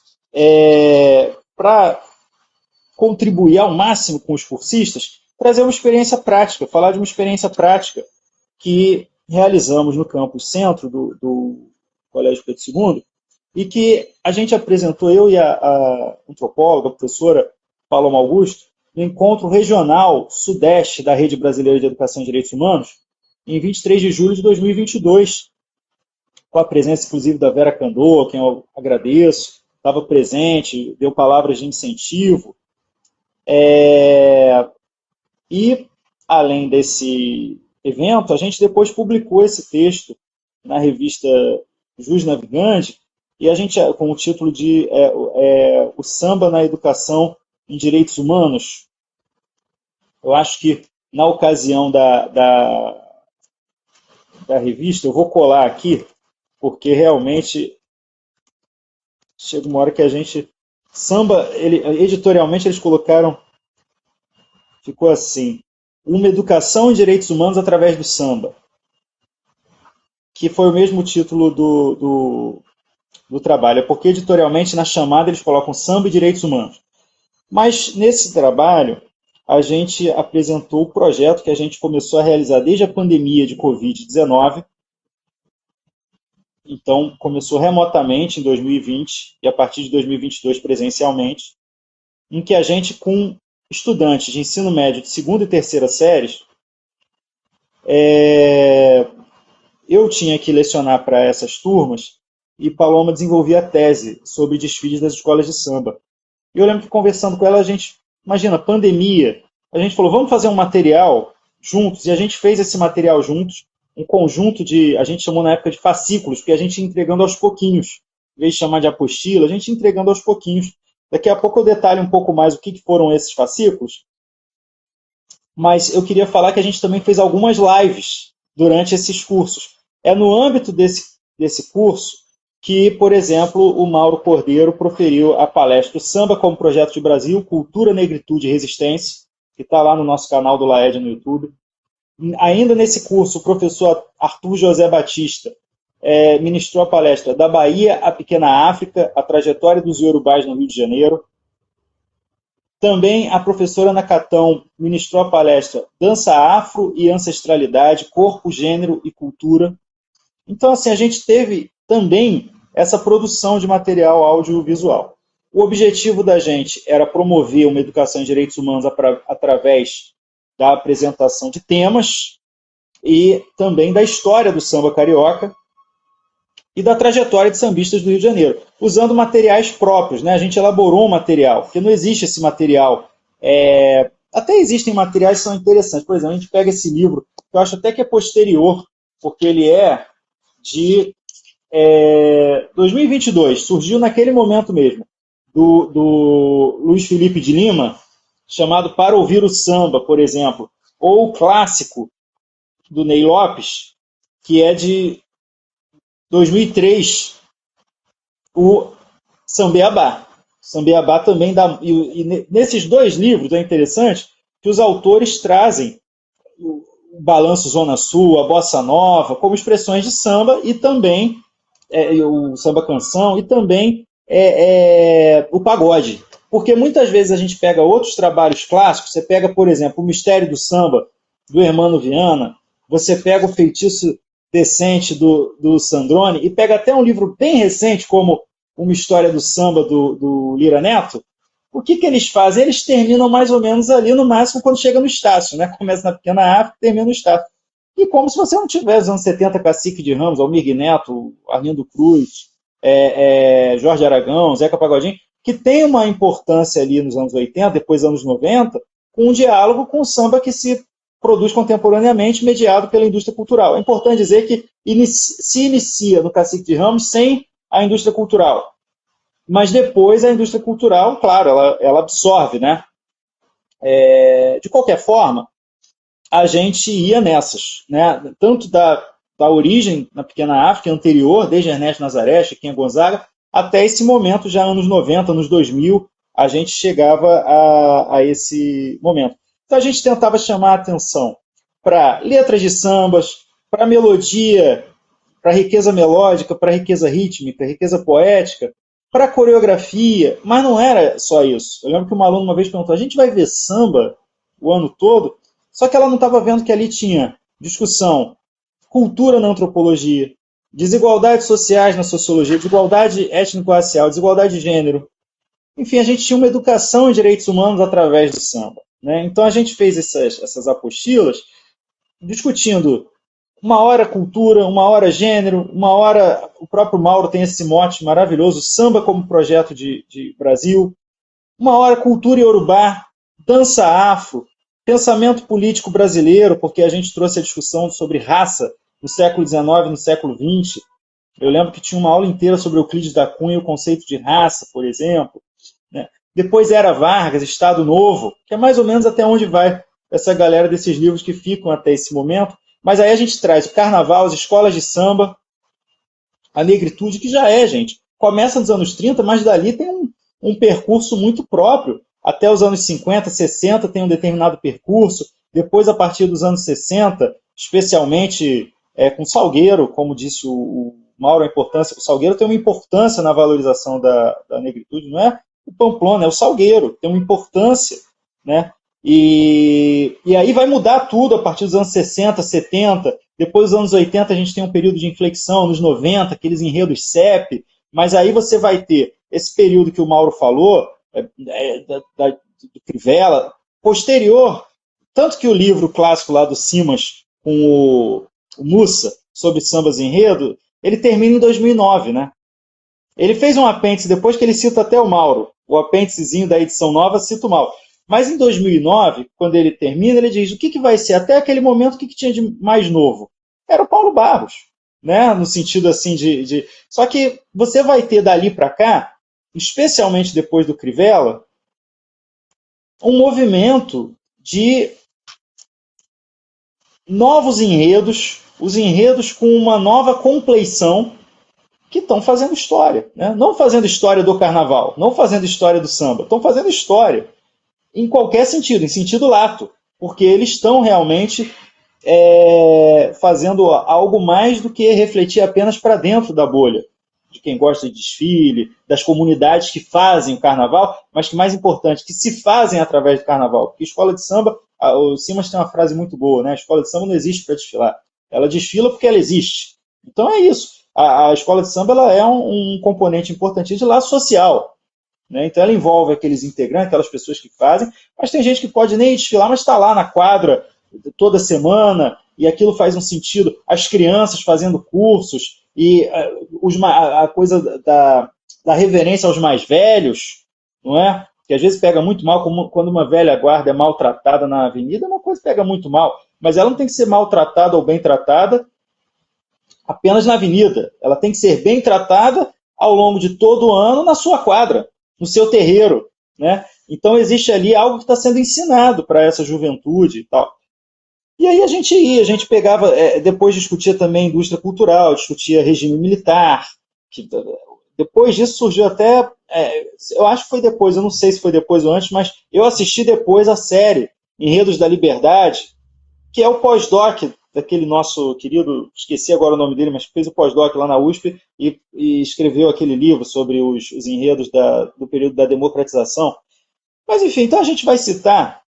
para contribuir ao máximo com os cursistas, trazer uma experiência prática, falar de uma experiência prática que realizamos no campus centro do Colégio Pedro II, e que a gente apresentou, eu e a antropóloga, a professora Paloma Augusto, no encontro regional sudeste da Rede Brasileira de Educação e Direitos Humanos, em 23 de julho de 2022, com a presença, inclusive, da Vera Candô, a quem eu agradeço, estava presente, deu palavras de incentivo. E, além desse evento, a gente depois publicou esse texto na revista Jus Navigante, e a gente, com o título de O Samba na Educação em Direitos Humanos. Eu acho que, na ocasião da revista, eu vou colar aqui, porque realmente chega uma hora que a gente... Samba, editorialmente eles colocaram, ficou assim: uma educação em direitos humanos através do samba, que foi o mesmo título do trabalho, porque editorialmente na chamada eles colocam samba e direitos humanos. Mas nesse trabalho a gente apresentou o projeto que a gente começou a realizar desde a pandemia de Covid-19. Então, começou remotamente em 2020 e a partir de 2022 presencialmente, em que a gente, com estudantes de ensino médio de segunda e terceira séries, eu tinha que lecionar para essas turmas e Paloma desenvolvia a tese sobre desfiles das escolas de samba. E eu lembro que, conversando com ela, a gente, imagina, pandemia, a gente falou, vamos fazer um material juntos, e a gente fez esse material juntos, um conjunto a gente chamou na época de fascículos, porque a gente ia entregando aos pouquinhos, em vez de chamar de apostila, a gente ia entregando aos pouquinhos. Daqui a pouco eu detalho um pouco mais o que foram esses fascículos, mas eu queria falar que a gente também fez algumas lives durante esses cursos. É no âmbito desse curso que, por exemplo, o Mauro Cordeiro proferiu a palestra Samba como Projeto de Brasil, Cultura, Negritude e Resistência, que está lá no nosso canal do Laed no YouTube. Ainda nesse curso, o professor Arthur José Batista ministrou a palestra Da Bahia à Pequena África, a trajetória dos iorubás no Rio de Janeiro. Também a professora Ana Catão ministrou a palestra Dança Afro e Ancestralidade, Corpo, Gênero e Cultura. Então, assim, a gente teve também essa produção de material audiovisual. O objetivo da gente era promover uma educação em direitos humanos através da apresentação de temas e também da história do samba carioca e da trajetória de sambistas do Rio de Janeiro, usando materiais próprios, né? A gente elaborou um material, porque não existe esse material. Até existem materiais que são interessantes. Por exemplo, a gente pega esse livro, que eu acho até que é posterior, porque ele é de 2022, surgiu naquele momento mesmo, do Luiz Felipe de Lima, chamado Para Ouvir o Samba, por exemplo, ou o clássico do Ney Lopes, que é de 2003, o Sambeabá. Sambeabá também dá... E nesses dois livros é interessante que os autores trazem o Balanço Zona Sul, a Bossa Nova, como expressões de samba, e também o samba-canção, e também o pagode. Porque muitas vezes a gente pega outros trabalhos clássicos, você pega, por exemplo, o Mistério do Samba, do Hermano Viana, você pega o Feitiço Decente do Sandrone, e pega até um livro bem recente, como Uma História do Samba, do Lira Neto. O que eles fazem? Eles terminam mais ou menos ali, no máximo, quando chega no Estácio, né? Começa na Pequena África e termina no Estácio. E como se você não tivesse nos anos 70 Cacique de Ramos, Almir Neto, Arlindo Cruz, Jorge Aragão, Zeca Pagodinho, que tem uma importância ali nos anos 80, depois dos anos 90, com um diálogo com o samba que se produz contemporaneamente, mediado pela indústria cultural. É importante dizer que se inicia no Cacique de Ramos sem a indústria cultural. Mas depois a indústria cultural, claro, ela absorve, né? De qualquer forma, a gente ia nessas, né? Tanto da origem na Pequena África anterior, desde Ernesto Nazaré, Chiquinha Gonzaga, até esse momento, já anos 90, anos 2000, a gente chegava a esse momento. Então a gente tentava chamar a atenção para letras de sambas, para melodia, para riqueza melódica, para riqueza rítmica, riqueza poética, para coreografia, mas não era só isso. Eu lembro que uma aluna uma vez perguntou: a gente vai ver samba o ano todo? Só que ela não estava vendo que ali tinha discussão, cultura na antropologia, desigualdades sociais na sociologia, desigualdade étnico-racial, desigualdade de gênero. Enfim, a gente tinha uma educação em direitos humanos através do samba, né? Então a gente fez essas apostilas discutindo uma hora cultura, uma hora gênero, uma hora... O próprio Mauro tem esse mote maravilhoso, samba como projeto de Brasil, uma hora cultura iorubá, dança afro, pensamento político brasileiro, porque a gente trouxe a discussão sobre raça no século XIX e no século XX. Eu lembro que tinha uma aula inteira sobre Euclides da Cunha e o conceito de raça, por exemplo, né? Depois Era Vargas, Estado Novo, que é mais ou menos até onde vai essa galera desses livros que ficam até esse momento. Mas aí a gente traz o carnaval, as escolas de samba, a negritude, que já é, gente. Começa nos anos 30, mas dali tem um percurso muito próprio. Até os anos 50, 60 tem um determinado percurso. Depois, a partir dos anos 60, especialmente com Salgueiro, como disse o Mauro, a importância. O Salgueiro tem uma importância na valorização da negritude, não é o Pamplona, é o Salgueiro, tem uma importância, né? E aí vai mudar tudo a partir dos anos 60, 70. Depois dos anos 80 a gente tem um período de inflexão, nos 90, aqueles enredos CEP. Mas aí você vai ter esse período que o Mauro falou, do Crivella, posterior. Tanto que o livro clássico lá do Simas, com o Mussa, sobre sambas enredo, ele termina em 2009, né? Ele fez um apêndice depois que ele cita até o Mauro. O apêndicezinho da edição nova cita o Mauro. Mas em 2009, quando ele termina, ele diz o que vai ser. Até aquele momento, o que tinha de mais novo? Era o Paulo Barros, né? No sentido assim de... Só que você vai ter dali para cá, especialmente depois do Crivella, um movimento de novos enredos, os enredos com uma nova compleição, que estão fazendo história, né? Não fazendo história do carnaval, não fazendo história do samba, estão fazendo história em qualquer sentido, em sentido lato, porque eles estão realmente fazendo algo mais do que refletir apenas para dentro da bolha, de quem gosta de desfile, das comunidades que fazem o carnaval, mas que mais importante, que se fazem através do carnaval. Porque escola de samba, o Simas tem uma frase muito boa, né? A escola de samba não existe para desfilar, ela desfila porque ela existe. Então é isso. A escola de samba ela é um componente importante de laço social, né? Então ela envolve aqueles integrantes, aquelas pessoas que fazem, mas tem gente que pode nem desfilar, mas está lá na quadra toda semana, e aquilo faz um sentido. As crianças fazendo cursos, e a coisa da reverência aos mais velhos, não é? Que às vezes pega muito mal, como quando uma velha guarda é maltratada na avenida, uma coisa pega muito mal, mas ela não tem que ser maltratada ou bem tratada apenas na avenida. Ela tem que ser bem tratada ao longo de todo o ano na sua quadra, no seu terreiro, né? Então existe ali algo que está sendo ensinado para essa juventude e tal. E aí a gente pegava, depois discutia também indústria cultural, discutia regime militar, que depois disso surgiu até, eu acho que foi depois, eu não sei se foi depois ou antes, mas eu assisti depois a série Enredos da Liberdade, que é o pós-doc daquele nosso querido, esqueci agora o nome dele, mas fez o pós-doc lá na USP e escreveu aquele livro sobre os enredos do período da democratização. Mas enfim, então a gente vai citar,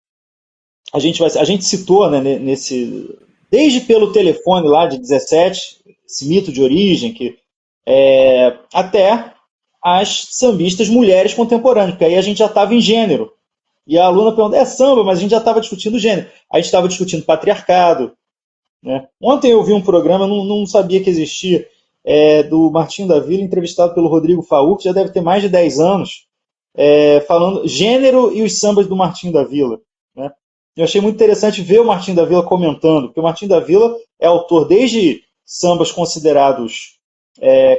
a gente citou, né, desde pelo telefone lá de 17, esse mito de origem, até as sambistas mulheres contemporâneas, porque aí a gente já estava em gênero. E a aluna perguntou, samba, mas a gente já estava discutindo gênero. A gente estava discutindo patriarcado, né? Ontem eu vi um programa, não sabia que existia, do Martinho da Vila, entrevistado pelo Rodrigo Faur, que já deve ter mais de 10 anos, falando gênero e os sambas do Martinho da Vila, né? Eu achei muito interessante ver o Martinho da Vila comentando, porque o Martinho da Vila é autor desde sambas considerados,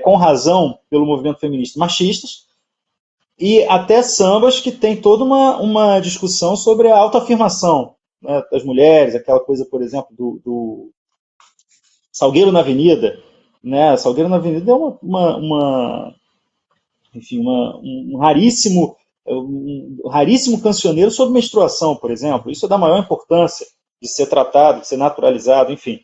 com razão, pelo movimento feminista, machistas, e até sambas que tem toda uma discussão sobre a autoafirmação, né, das mulheres, aquela coisa, por exemplo, do Salgueiro na Avenida, né? Salgueiro na Avenida é enfim, um raríssimo, raríssimo cancioneiro sobre menstruação, por exemplo. Isso é da maior importância de ser tratado, de ser naturalizado, enfim.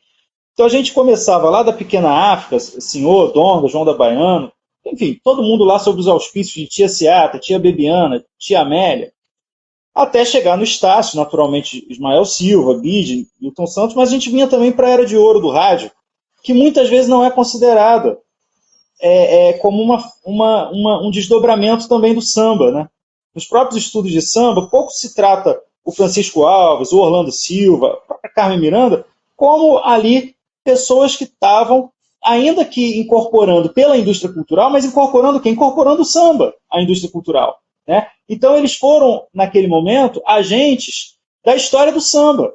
Então a gente começava lá da pequena África, Senhor, Donga, João da Baiano, enfim, todo mundo lá sob os auspícios de tia Seata, tia Bebiana, tia Amélia, até chegar no Estácio, naturalmente Ismael Silva, Bide, Milton Santos, mas a gente vinha também para a Era de Ouro do rádio, que muitas vezes não é considerada como um desdobramento também do samba, né? Nos próprios estudos de samba, pouco se trata o Francisco Alves, o Orlando Silva, a Carmen Miranda, como ali pessoas que estavam, ainda que incorporando pela indústria cultural, mas incorporando o quê? Incorporando o samba à indústria cultural. Né? Então eles foram, naquele momento, agentes da história do samba,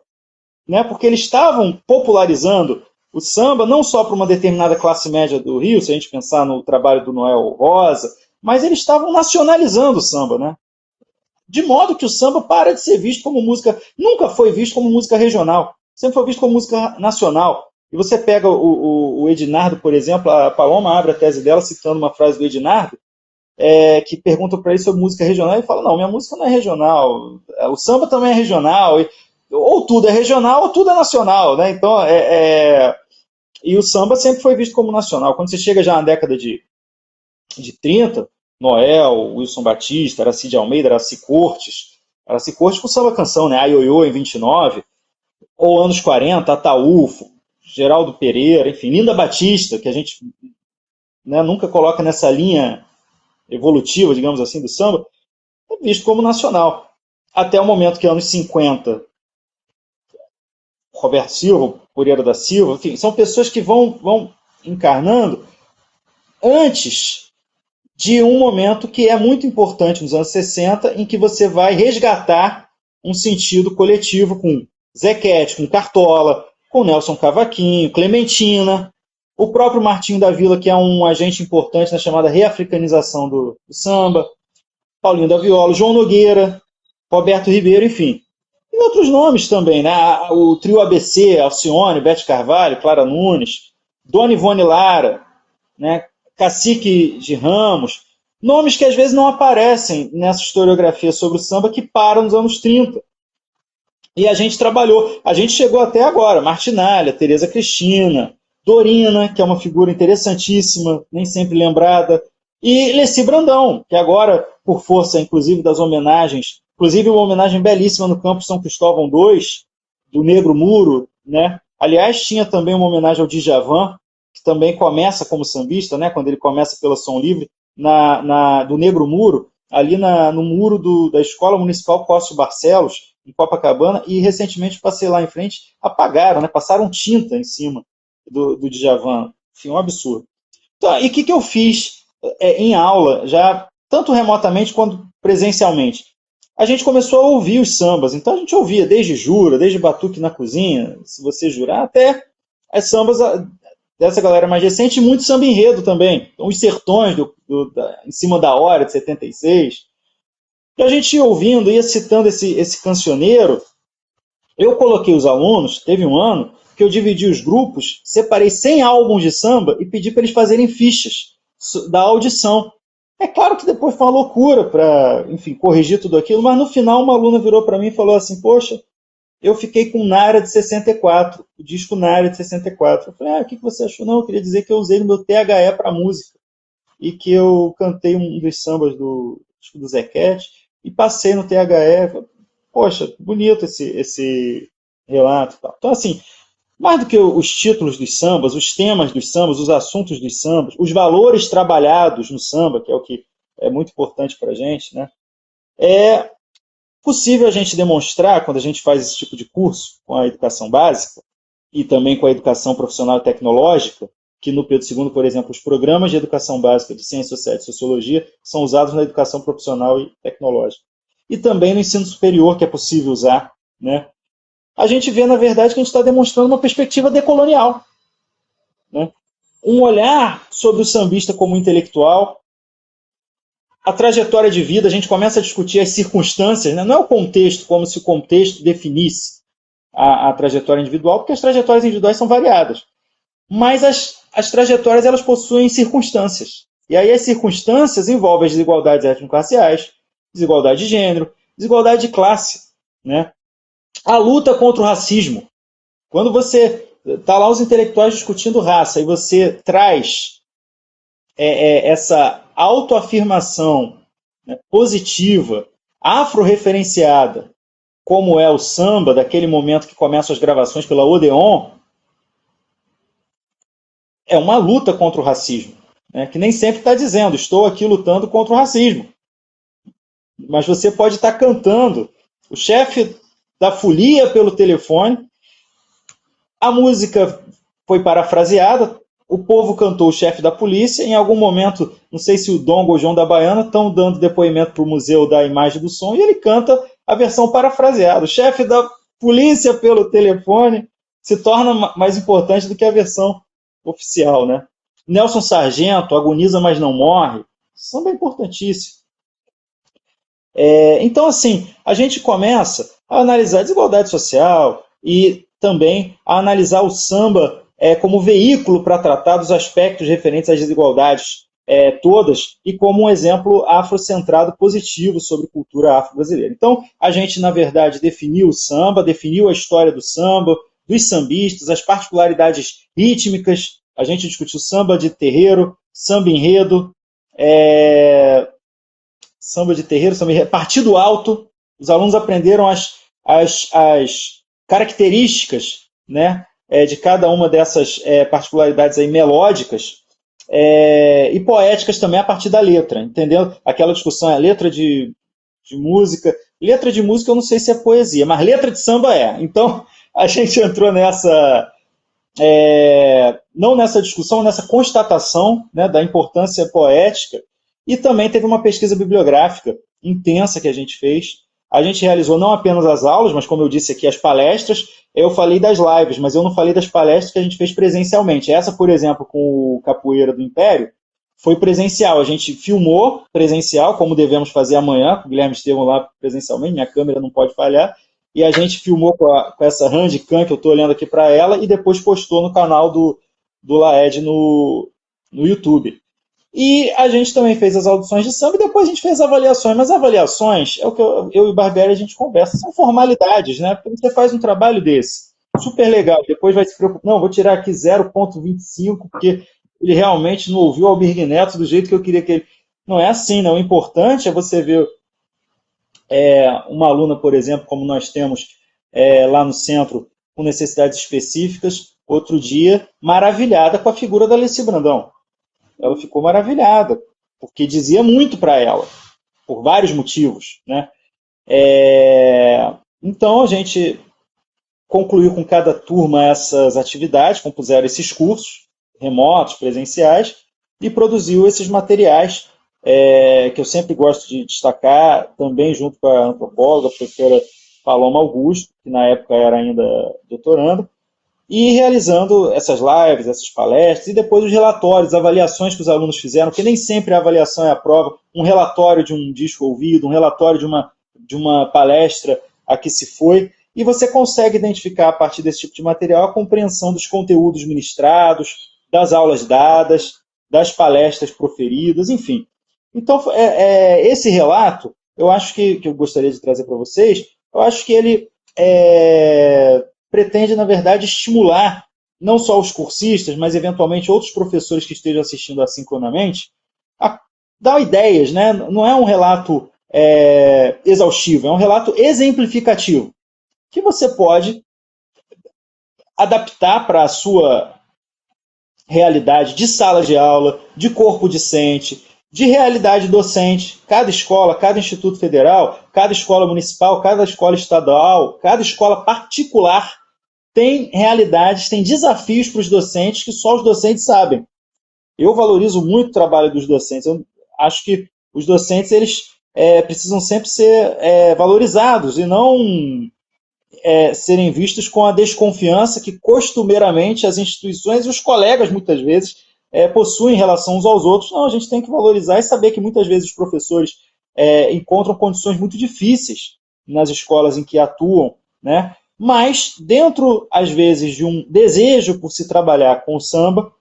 né? Porque eles estavam popularizando o samba não só para uma determinada classe média do Rio, se a gente pensar no trabalho do Noel Rosa, mas eles estavam nacionalizando o samba, né? De modo que o samba para de ser visto como música, nunca foi visto como música regional, sempre foi visto como música nacional. E você pega o Ednardo, por exemplo, a Paloma abre a tese dela citando uma frase do Ednardo, que pergunta para ele sobre música regional, e fala, não, minha música não é regional, o samba também é regional, ou tudo é regional ou tudo é nacional, né? Então, e o samba sempre foi visto como nacional. Quando você chega já na década de 30, Noel, Wilson Batista, Aracide Almeida, Araci Cortes com samba canção, né? Aioiô em 29, ou anos 40, Ataúfo, Geraldo Pereira, enfim, Linda Batista, que a gente, né, nunca coloca nessa linha evolutiva, digamos assim, do samba, é visto como nacional. Até o momento que, anos 50, Roberto Silva, Poreira da Silva, enfim, são pessoas que vão encarnando antes de um momento que é muito importante nos anos 60, em que você vai resgatar um sentido coletivo com Zequete, com Cartola, com Nelson Cavaquinho, Clementina, o próprio Martinho da Vila, que é um agente importante na chamada reafricanização do samba, Paulinho da Viola, João Nogueira, Roberto Ribeiro, enfim. E outros nomes também, né? O trio ABC, Alcione, Bete Carvalho, Clara Nunes, Dona Ivone Lara, né? Cacique de Ramos, nomes que às vezes não aparecem nessa historiografia sobre o samba que para nos anos 30. E a gente trabalhou, a gente chegou até agora, Martinalha, Tereza Cristina, Dorina, que é uma figura interessantíssima, nem sempre lembrada, e Leci Brandão, que agora, por força, inclusive, das homenagens, inclusive uma homenagem belíssima no Campo São Cristóvão II, do Negro Muro, né? Aliás, tinha também uma homenagem ao Djavan, que também começa como sambista, né? Quando ele começa pela Som Livre, do Negro Muro, ali no muro da Escola Municipal Cóssio Barcelos, em Copacabana, e recentemente passei lá em frente, apagaram, né? Passaram tinta em cima do Djavan. Enfim, um absurdo. Então, e o que eu fiz em aula, já tanto remotamente quanto presencialmente? A gente começou a ouvir os sambas. Então a gente ouvia desde Jura, desde Batuque na Cozinha, Se Você Jurar, até as sambas dessa galera mais recente, e muito samba enredo também. Então, os Sertões, em cima da hora, de 76. E a gente ia ouvindo, ia citando esse cancioneiro. Eu coloquei os alunos, teve um ano, que eu dividi os grupos, separei 100 álbuns de samba e pedi para eles fazerem fichas da audição. É claro que depois foi uma loucura para, enfim, corrigir tudo aquilo, mas no final uma aluna virou para mim e falou assim, poxa, eu fiquei com Nara de 64, o disco Nara de 64. Eu falei, o que você achou? Não, eu queria dizer que eu usei no meu THE para música e que eu cantei um dos sambas do Zequete e passei no THE. Falei, poxa, bonito esse relato e tal. Então, assim, mais do que os títulos dos sambas, os temas dos sambas, os assuntos dos sambas, os valores trabalhados no samba, que é o que é muito importante para a gente, né? É possível a gente demonstrar, quando a gente faz esse tipo de curso com a educação básica e também com a educação profissional e tecnológica, que no Pedro II, por exemplo, os programas de educação básica de Ciências Sociais e Sociologia são usados na educação profissional e tecnológica. E também no ensino superior, que é possível usar, né? A gente vê, na verdade, que a gente está demonstrando uma perspectiva decolonial, né? Um olhar sobre o sambista como intelectual, a trajetória de vida, a gente começa a discutir as circunstâncias, né? Não é o contexto, como se o contexto definisse a trajetória individual, porque as trajetórias individuais são variadas. Mas as trajetórias, elas possuem circunstâncias. E aí as circunstâncias envolvem as desigualdades étnico-raciais, desigualdade de gênero, desigualdade de classe, né? A luta contra o racismo. Quando você está lá os intelectuais discutindo raça e você traz essa autoafirmação, né, positiva, afro-referenciada, como é o samba, daquele momento que começam as gravações pela Odeon, é uma luta contra o racismo, né, que nem sempre está dizendo, estou aqui lutando contra o racismo. Mas você pode estar cantando o chefe da folia pelo telefone, a música foi parafraseada, o povo cantou o chefe da polícia, em algum momento, não sei se o Dongo ou o João da Baiana estão dando depoimento para o Museu da Imagem do Som, e ele canta a versão parafraseada. O chefe da polícia pelo telefone se torna mais importante do que a versão oficial, né? Nelson Sargento, agoniza, mas não morre. Samba é importantíssimo. Então, assim, a gente começa a analisar a desigualdade social e também a analisar o samba como veículo para tratar dos aspectos referentes às desigualdades todas e como um exemplo afrocentrado positivo sobre cultura afro-brasileira. Então, a gente, na verdade, definiu o samba, definiu a história do samba, dos sambistas, as particularidades rítmicas, a gente discutiu samba de terreiro, samba enredo, samba de terreiro, samba enredo, partido alto. Os alunos aprenderam as características, né, de cada uma dessas particularidades aí melódicas e poéticas também a partir da letra, entendeu? Aquela discussão, letra de música. Letra de música eu não sei se é poesia, mas letra de samba é. Então, a gente entrou nessa... não nessa discussão, nessa constatação, né, da importância poética, e também teve uma pesquisa bibliográfica intensa que a gente fez. A gente realizou não apenas as aulas, mas, como eu disse aqui, as palestras. Eu falei das lives, mas eu não falei das palestras que a gente fez presencialmente. Essa, por exemplo, com o Capoeira do Império, foi presencial. A gente filmou presencial, como devemos fazer amanhã, com o Guilherme Estevam lá presencialmente, minha câmera não pode falhar, e a gente filmou com essa handcam que eu estou olhando aqui para ela, e depois postou no canal do Laed no YouTube. E a gente também fez as audições de samba e depois a gente fez avaliações. Mas avaliações, é o que eu e o Barbieri a gente conversa, são formalidades, né? Porque você faz um trabalho desse, super legal, depois vai se preocupar, não, vou tirar aqui 0,25, porque ele realmente não ouviu o Albir Neto do jeito que eu queria que ele... Não é assim, não. O importante é você ver uma aluna, por exemplo, como nós temos lá no centro, com necessidades específicas, outro dia, maravilhada com a figura da Alessi Brandão. Ela ficou maravilhada, porque dizia muito para ela, por vários motivos, né? Então, a gente concluiu com cada turma essas atividades, compuseram esses cursos, remotos, presenciais, e produziu esses materiais, que eu sempre gosto de destacar, também junto com a antropóloga, a professora Paloma Augusto, que na época era ainda doutoranda, e realizando essas lives, essas palestras, e depois os relatórios, avaliações que os alunos fizeram, porque nem sempre a avaliação é a prova, um relatório de um disco ouvido, um relatório de uma palestra a que se foi, e você consegue identificar, a partir desse tipo de material, a compreensão dos conteúdos ministrados, das aulas dadas, das palestras proferidas, enfim. Então, esse relato, eu acho que eu gostaria de trazer para vocês, eu acho que ele pretende, na verdade, estimular não só os cursistas, mas eventualmente outros professores que estejam assistindo assincronamente, a dar ideias, né? Não é um relato exaustivo, é um relato exemplificativo, que você pode adaptar para a sua realidade de sala de aula, de corpo discente, de realidade docente. Cada escola, cada instituto federal, cada escola municipal, cada escola estadual, cada escola particular tem realidades, tem desafios para os docentes que só os docentes sabem. Eu valorizo muito o trabalho dos docentes. Eu acho que os docentes eles precisam sempre ser valorizados e não serem vistos com a desconfiança que costumeiramente as instituições e os colegas muitas vezes possuem em relação uns aos outros. Não, a gente tem que valorizar e saber que muitas vezes os professores encontram condições muito difíceis nas escolas em que atuam, né? Mas dentro, às vezes, de um desejo por se trabalhar com o samba,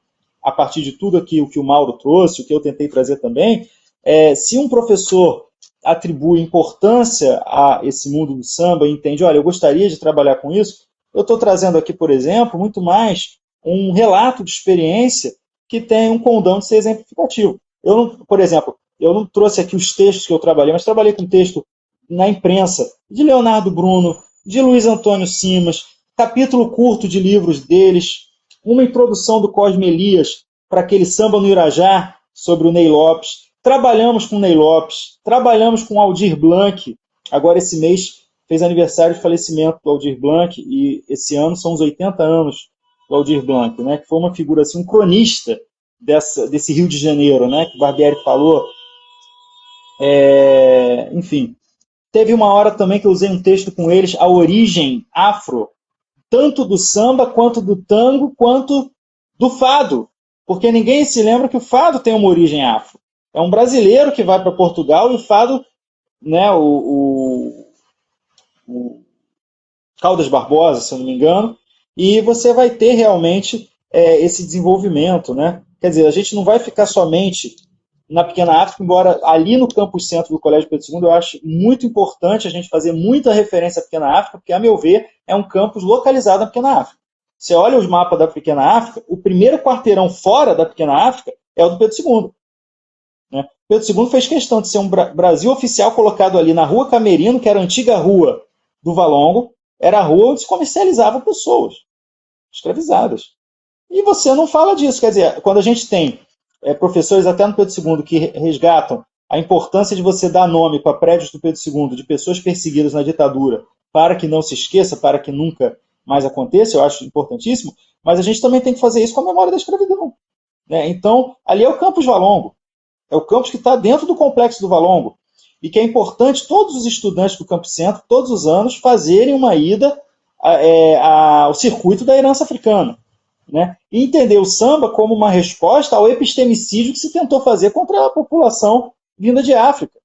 a partir de tudo aqui o que o Mauro trouxe, o que eu tentei trazer também, se um professor atribui importância a esse mundo do samba e entende, olha, eu gostaria de trabalhar com isso, eu estou trazendo aqui, por exemplo, muito mais um relato de experiência que tem um condão de ser exemplificativo. Por exemplo, eu não trouxe aqui os textos que eu trabalhei, mas trabalhei com texto na imprensa de Leonardo Bruno, de Luiz Antônio Simas, capítulo curto de livros deles, uma introdução do Cosme Elias para aquele Samba no Irajá, sobre o Ney Lopes. Trabalhamos com o Ney Lopes, trabalhamos com o Aldir Blanc. Agora, esse mês, fez aniversário de falecimento do Aldir Blanc, e esse ano são os 80 anos do Aldir Blanc, né, que foi uma figura, assim, um cronista desse Rio de Janeiro, né, que o Barbieri falou. Enfim, teve uma hora também que eu usei um texto com eles, a origem afro, tanto do samba, quanto do tango, quanto do fado. Porque ninguém se lembra que o fado tem uma origem afro. É um brasileiro que vai para Portugal e o fado, né, o Caldas Barbosa, se eu não me engano, e você vai ter realmente esse desenvolvimento, né? Quer dizer, a gente não vai ficar somente na Pequena África, embora ali no campus centro do Colégio Pedro II eu acho muito importante a gente fazer muita referência à Pequena África, porque, a meu ver, é um campus localizado na Pequena África. Você olha os mapas da Pequena África, o primeiro quarteirão fora da Pequena África é o do Pedro II. Né? Pedro II fez questão de ser um Brasil oficial colocado ali na Rua Camerino, que era a antiga rua do Valongo, era a rua onde se comercializavam pessoas escravizadas. E você não fala disso. Quer dizer, quando a gente tem professores até no Pedro II que resgatam a importância de você dar nome para prédios do Pedro II de pessoas perseguidas na ditadura, para que não se esqueça, para que nunca mais aconteça, eu acho importantíssimo, mas a gente também tem que fazer isso com a memória da escravidão. Né? Então, ali é o campus Valongo, é o campus que está dentro do complexo do Valongo, e que é importante todos os estudantes do Campo Centro, todos os anos, fazerem uma ida ao circuito da herança africana. Né? E entender o samba como uma resposta ao epistemicídio que se tentou fazer contra a população vinda de África.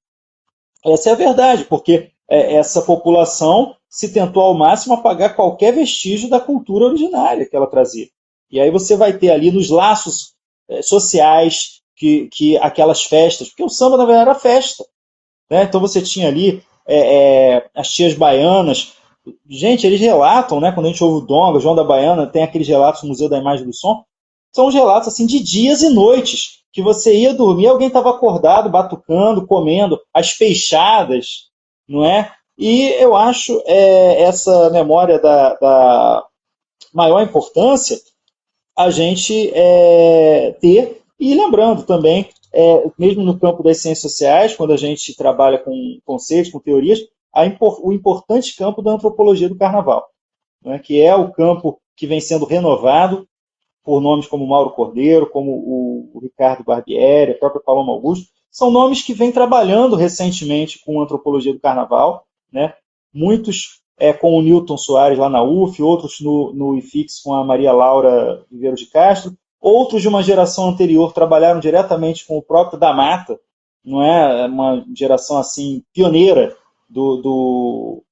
Essa é a verdade, porque essa população se tentou ao máximo apagar qualquer vestígio da cultura originária que ela trazia. E aí você vai ter ali nos laços sociais que aquelas festas, porque o samba na verdade era festa. Né? Então você tinha ali as tias baianas. Gente, eles relatam, né, quando a gente ouve o Donga, João da Baiana, tem aqueles relatos no Museu da Imagem e do Som, são os relatos assim, de dias e noites, que você ia dormir, alguém estava acordado, batucando, comendo, as peixadas, não é? E eu acho essa memória da maior importância a gente ter, e lembrando também, mesmo no campo das ciências sociais, quando a gente trabalha com conceitos, com teorias, o importante campo da antropologia do carnaval, né, que é o campo que vem sendo renovado por nomes como Mauro Cordeiro, como o Ricardo Barbieri, a própria Paloma Augusto, são nomes que vêm trabalhando recentemente com a antropologia do carnaval, né, muitos com o Newton Soares lá na UF, outros no IFIX com a Maria Laura Viveiros de Castro, outros de uma geração anterior trabalharam diretamente com o próprio da Mata, não é uma geração assim pioneira do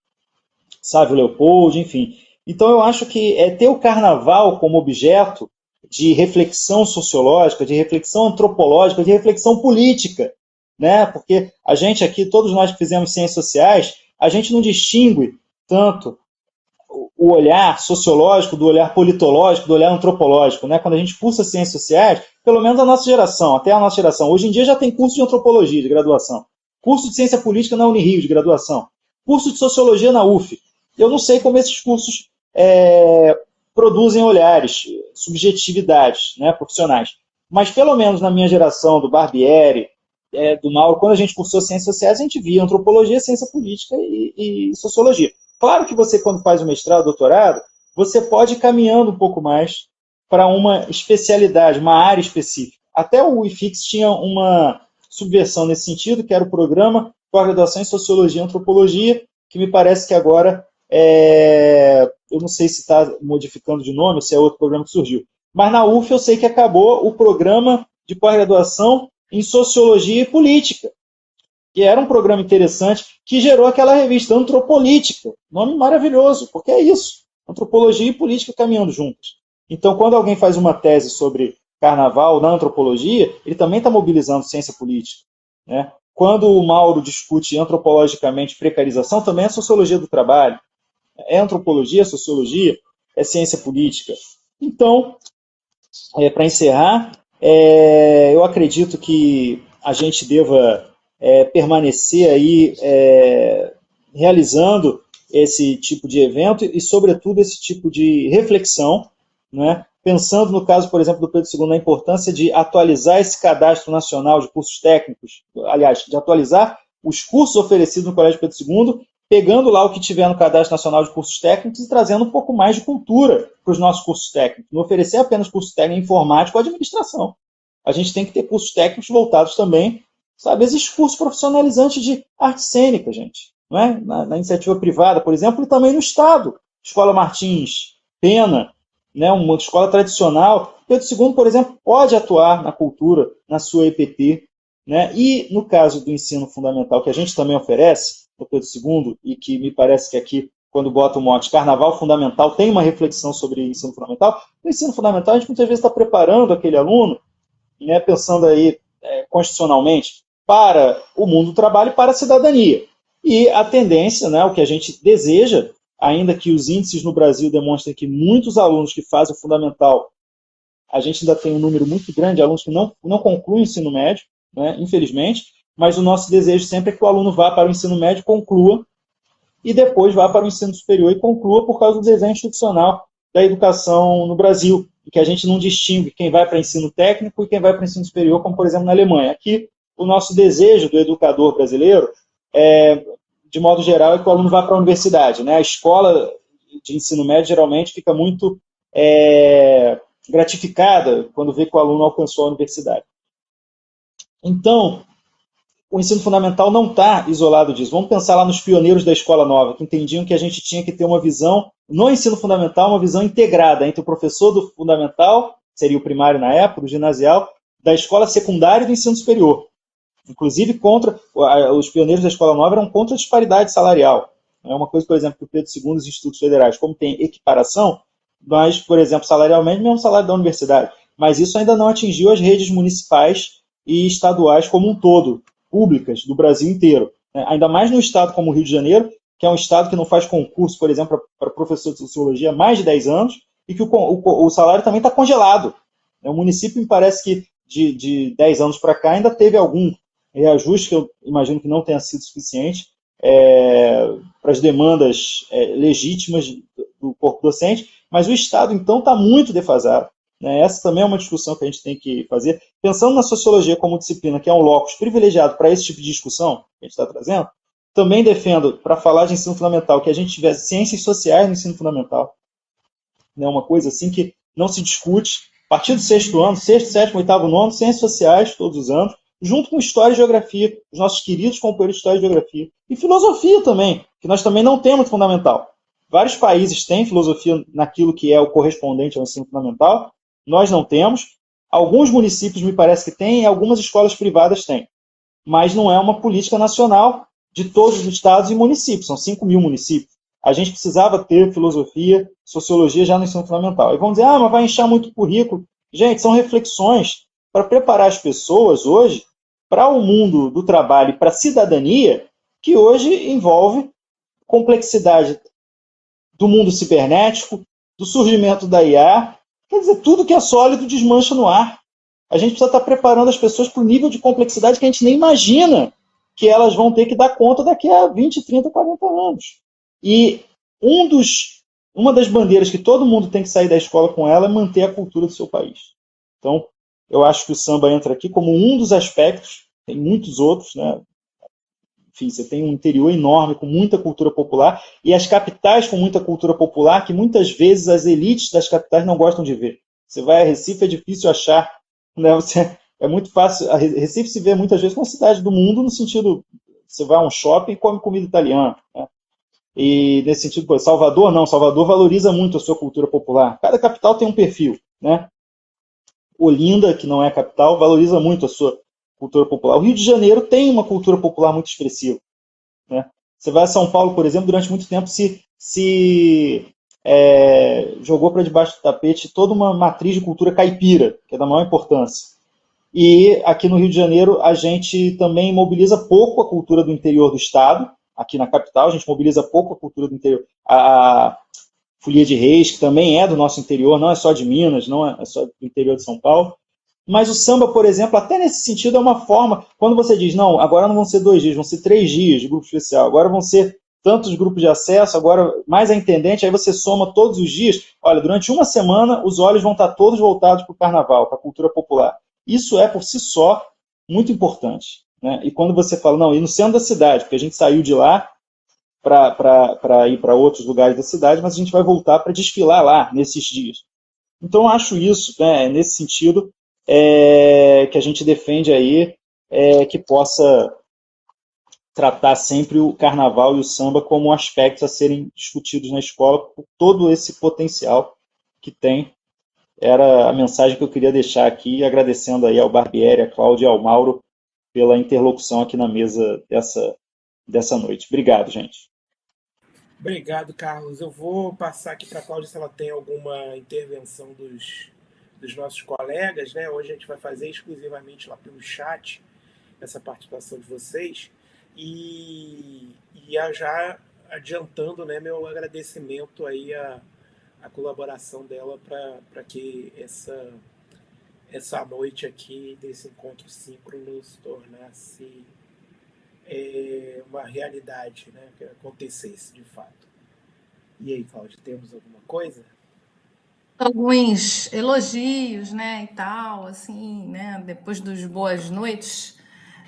Sávio Leopoldo, enfim. Então eu acho que ter o carnaval como objeto de reflexão sociológica, de reflexão antropológica, de reflexão política, né? Porque a gente aqui, todos nós que fizemos ciências sociais, a gente não distingue tanto o olhar sociológico do olhar politológico, do olhar antropológico, né? Quando a gente cursa ciências sociais, pelo menos a nossa geração, até a nossa geração, hoje em dia já tem curso de antropologia de graduação, curso de ciência política na Unirio de graduação, curso de sociologia na UF. Eu não sei como esses cursos produzem olhares, subjetividades, né, profissionais. Mas pelo menos na minha geração, do Barbieri, do Mauro, quando a gente cursou ciências sociais, a gente via antropologia, ciência política e sociologia. Claro que você, quando faz o mestrado, doutorado, você pode ir caminhando um pouco mais para uma especialidade, uma área específica. Até o IFIX tinha uma subversão nesse sentido, que era o programa pós-graduação em Sociologia e Antropologia, que me parece que agora, eu não sei se está modificando de nome, ou se é outro programa que surgiu. Mas na UF eu sei que acabou o programa de pós-graduação em Sociologia e Política, que era um programa interessante, que gerou aquela revista Antropolítica, nome maravilhoso, porque é isso, antropologia e política caminhando juntos. Então, quando alguém faz uma tese sobre carnaval na antropologia, ele também está mobilizando ciência política, né? quando o Mauro discute antropologicamente precarização, também é sociologia do trabalho. É antropologia, sociologia, é ciência política. Então, para encerrar, eu acredito que a gente deva permanecer aí realizando esse tipo de evento e, sobretudo, esse tipo de reflexão, né? Pensando no caso, por exemplo, do Pedro II, na importância de atualizar esse cadastro nacional de cursos técnicos, aliás, de atualizar os cursos oferecidos no Colégio Pedro II, pegando lá o que tiver no Cadastro Nacional de Cursos Técnicos e trazendo um pouco mais de cultura para os nossos cursos técnicos. Não oferecer apenas cursos técnicos em informática ou administração. A gente tem que ter cursos técnicos voltados também, sabe, esses cursos profissionalizantes de arte cênica, gente. Não é? Na iniciativa privada, por exemplo, e também no Estado. Escola Martins Pena, né, uma escola tradicional. Pedro II, por exemplo, pode atuar na cultura, na sua EPT. Né? E no caso do ensino fundamental, que a gente também oferece, no Pedro II, e que me parece que aqui, quando bota o mote Carnaval Fundamental, tem uma reflexão sobre ensino fundamental. No ensino fundamental, a gente muitas vezes está preparando aquele aluno, né, pensando aí constitucionalmente, para o mundo do trabalho e para a cidadania. E a tendência, né, o que a gente deseja, ainda que os índices no Brasil demonstrem que muitos alunos que fazem o fundamental, a gente ainda tem um número muito grande de alunos que não concluem o ensino médio, né, infelizmente, mas o nosso desejo sempre é que o aluno vá para o ensino médio, conclua, e depois vá para o ensino superior e conclua por causa do desenho institucional da educação no Brasil, e que a gente não distingue quem vai para ensino técnico e quem vai para o ensino superior, como, por exemplo, na Alemanha. Aqui, o nosso desejo do educador brasileiro, de modo geral, é que o aluno vá para a universidade. Né? A escola de ensino médio, geralmente, fica muito gratificada quando vê que o aluno alcançou a universidade. Então, o ensino fundamental não está isolado disso. Vamos pensar lá nos pioneiros da escola nova, que entendiam que a gente tinha que ter uma visão, no ensino fundamental, uma visão integrada entre o professor do fundamental, seria o primário na época, o ginasial, da escola secundária e do ensino superior. Inclusive, os pioneiros da escola nova eram contra a disparidade salarial. É uma coisa, por exemplo, que o Pedro II e os institutos federais, como tem equiparação, nós, por exemplo, salarialmente, mesmo salário da universidade. Mas isso ainda não atingiu as redes municipais e estaduais como um todo, públicas do Brasil inteiro. Ainda mais no estado como o Rio de Janeiro, que é um estado que não faz concurso, por exemplo, para professor de sociologia há mais de 10 anos, e que o salário também está congelado. O município, me parece que de 10 anos para cá ainda teve algum reajuste, que eu imagino que não tenha sido suficiente, para as demandas legítimas do corpo docente, mas o estado, então, está muito defasado. Essa também é uma discussão que a gente tem que fazer. Pensando na sociologia como disciplina, que é um locus privilegiado para esse tipo de discussão que a gente está trazendo, também defendo, para falar de ensino fundamental, que a gente tivesse ciências sociais no ensino fundamental. Uma coisa assim que não se discute. A partir do sexto ano, sexto, sétimo, oitavo, nono, ciências sociais, todos os anos, junto com história e geografia, os nossos queridos companheiros de história e geografia. E filosofia também, que nós também não temos fundamental. Vários países têm filosofia naquilo que é o correspondente ao ensino fundamental. Nós não temos. Alguns municípios me parece que têm, e algumas escolas privadas têm. Mas não é uma política nacional de todos os estados e municípios. São 5 mil municípios. A gente precisava ter filosofia, sociologia já no ensino fundamental. E vão dizer, mas vai inchar muito o currículo. Gente, são reflexões para preparar as pessoas hoje para o mundo do trabalho e para a cidadania, que hoje envolve complexidade do mundo cibernético, do surgimento da IA. Quer dizer, tudo que é sólido desmancha no ar. A gente precisa estar preparando as pessoas para o nível de complexidade que a gente nem imagina que elas vão ter que dar conta daqui a 20, 30, 40 anos. E uma das bandeiras que todo mundo tem que sair da escola com ela é manter a cultura do seu país. Então, eu acho que o samba entra aqui como um dos aspectos, tem muitos outros, né? Enfim, você tem um interior enorme com muita cultura popular e as capitais com muita cultura popular que muitas vezes as elites das capitais não gostam de ver. Você vai a Recife, é difícil achar, né? É muito fácil. A Recife se vê muitas vezes como uma cidade do mundo, no sentido, você vai a um shopping e come comida italiana, né? E nesse sentido, pô, Salvador não, Salvador valoriza muito a sua cultura popular. Cada capital tem um perfil, né? Olinda, que não é a capital, valoriza muito a sua cultura popular. O Rio de Janeiro tem uma cultura popular muito expressiva, né? Você vai a São Paulo, por exemplo, durante muito tempo jogou para debaixo do tapete toda uma matriz de cultura caipira, que é da maior importância. E aqui no Rio de Janeiro a gente também mobiliza pouco a cultura do interior do estado. Aqui na capital a gente mobiliza pouco a cultura do interior. A Folia de Reis, que também é do nosso interior, não é só de Minas, não é só do interior de São Paulo. Mas o samba, por exemplo, até nesse sentido é uma forma, quando você diz, não, agora não vão ser 2 dias, vão ser 3 dias de grupo especial, agora vão ser tantos grupos de acesso, agora mais a intendente, aí você soma todos os dias, olha, durante uma semana os olhos vão estar todos voltados para o carnaval, para a cultura popular. Isso é, por si só, muito importante. Né? E quando você fala, não, e no centro da cidade, porque a gente saiu de lá para ir para outros lugares da cidade, mas a gente vai voltar para desfilar lá nesses dias. Então, eu acho isso, né, nesse sentido, que a gente defende aí, que possa tratar sempre o carnaval e o samba como aspectos a serem discutidos na escola, por todo esse potencial que tem. Era a mensagem que eu queria deixar aqui, agradecendo aí ao Barbieri, a Cláudia e ao Mauro pela interlocução aqui na mesa dessa noite. Obrigado, gente. Obrigado, Carlos. Eu vou passar aqui para a Cláudia se ela tem alguma intervenção dos nossos colegas, né? Hoje a gente vai fazer exclusivamente lá pelo chat essa participação de vocês. E já adiantando, né, meu agradecimento aí a colaboração dela para que essa noite aqui desse encontro síncrono se tornasse uma realidade, né, que acontecesse de fato. E aí, Cláudia, temos alguma coisa? Alguns elogios, né, e tal, assim, né, depois dos boas noites,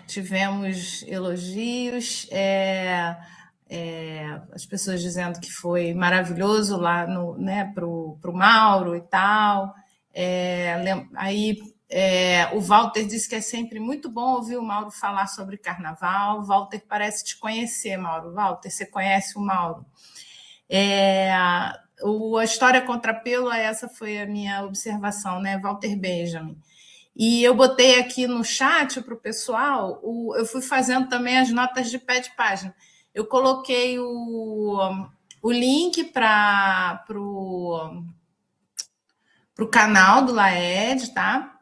tivemos elogios, as pessoas dizendo que foi maravilhoso lá no, né, pro Mauro e tal. Aí o Walter disse que é sempre muito bom ouvir o Mauro falar sobre carnaval. O Walter parece te conhecer, Mauro. Walter, você conhece o Mauro? A história contra pelo, essa foi a minha observação, né? Walter Benjamin. E eu botei aqui no chat para o pessoal, eu fui fazendo também as notas de pé de página. Eu coloquei o link para o canal do Laed, tá?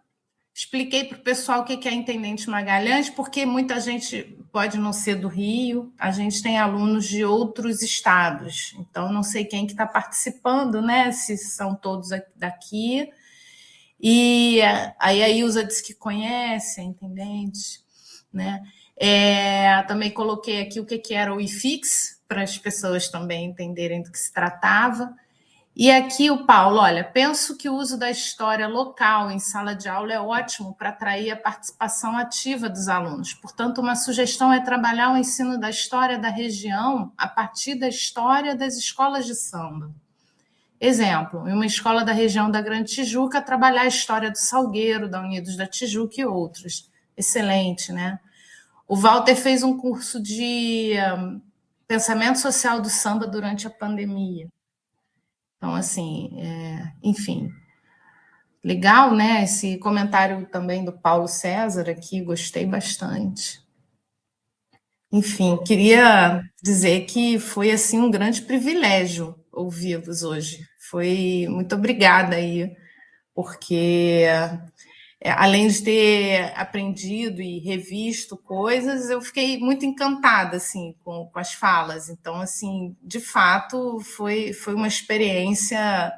Expliquei para o pessoal o que é Intendente Magalhães, porque muita gente pode não ser do Rio, a gente tem alunos de outros estados, então não sei quem que está participando, né? Se são todos daqui. E aí a Ilza disse que conhece, Intendente, né? Também coloquei aqui o que era o IFIX, para as pessoas também entenderem do que se tratava. E aqui o Paulo, olha, penso que o uso da história local em sala de aula é ótimo para atrair a participação ativa dos alunos. Portanto, uma sugestão é trabalhar o ensino da história da região a partir da história das escolas de samba. Exemplo, em uma escola da região da Grande Tijuca, trabalhar a história do Salgueiro, da Unidos da Tijuca e outros. Excelente, né? O Walter fez um curso de pensamento social do samba durante a pandemia. Então, assim, enfim, legal, né? Esse comentário também do Paulo César aqui, gostei bastante. Enfim, queria dizer que foi, assim, um grande privilégio ouvi-los hoje. Muito obrigada aí, porque além de ter aprendido e revisto coisas, eu fiquei muito encantada assim com as falas. Então, assim, de fato, foi uma experiência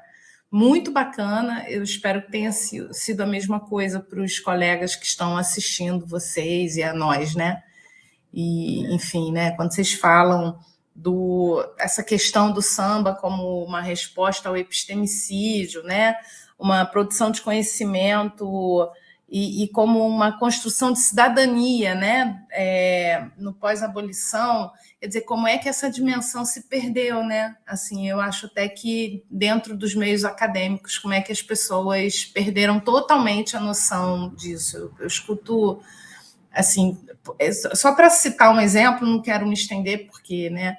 muito bacana. Eu espero que tenha sido a mesma coisa para os colegas que estão assistindo vocês e a nós, né? E, enfim, né, quando vocês falam essa questão do samba como uma resposta ao epistemicídio, né, uma produção de conhecimento e como uma construção de cidadania, né, no pós-abolição, quer dizer, como é que essa dimensão se perdeu, né? Assim, eu acho até que dentro dos meios acadêmicos, como é que as pessoas perderam totalmente a noção disso. Eu escuto, assim, só para citar um exemplo, não quero me estender porque, né,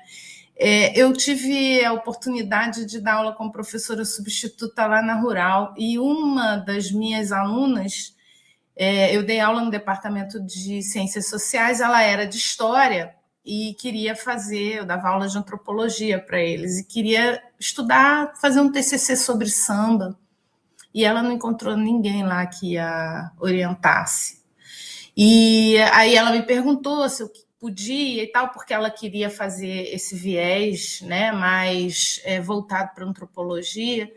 eu tive a oportunidade de dar aula como professora substituta lá na Rural e uma das minhas alunas, eu dei aula no departamento de Ciências Sociais, ela era de História e queria eu dava aula de Antropologia para eles e queria estudar, fazer um TCC sobre samba. e ela não encontrou ninguém lá que a orientasse. E aí ela me perguntou se eu podia e tal, porque ela queria fazer esse viés, né, mais voltado para a antropologia.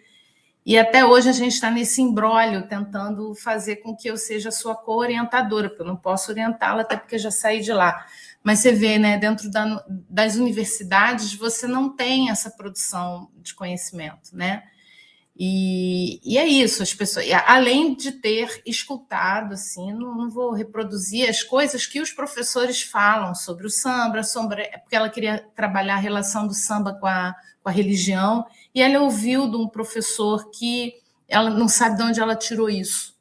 E até hoje a gente está nesse imbróglio, tentando fazer com que eu seja sua co-orientadora, porque eu não posso orientá-la, até porque eu já saí de lá. Mas você vê, né, dentro das universidades, você não tem essa produção de conhecimento, né? E é isso, as pessoas, além de ter escutado, assim, não vou reproduzir as coisas que os professores falam sobre o samba, porque ela queria trabalhar a relação do samba com a religião, e ela ouviu de um professor que ela não sabe de onde ela tirou isso,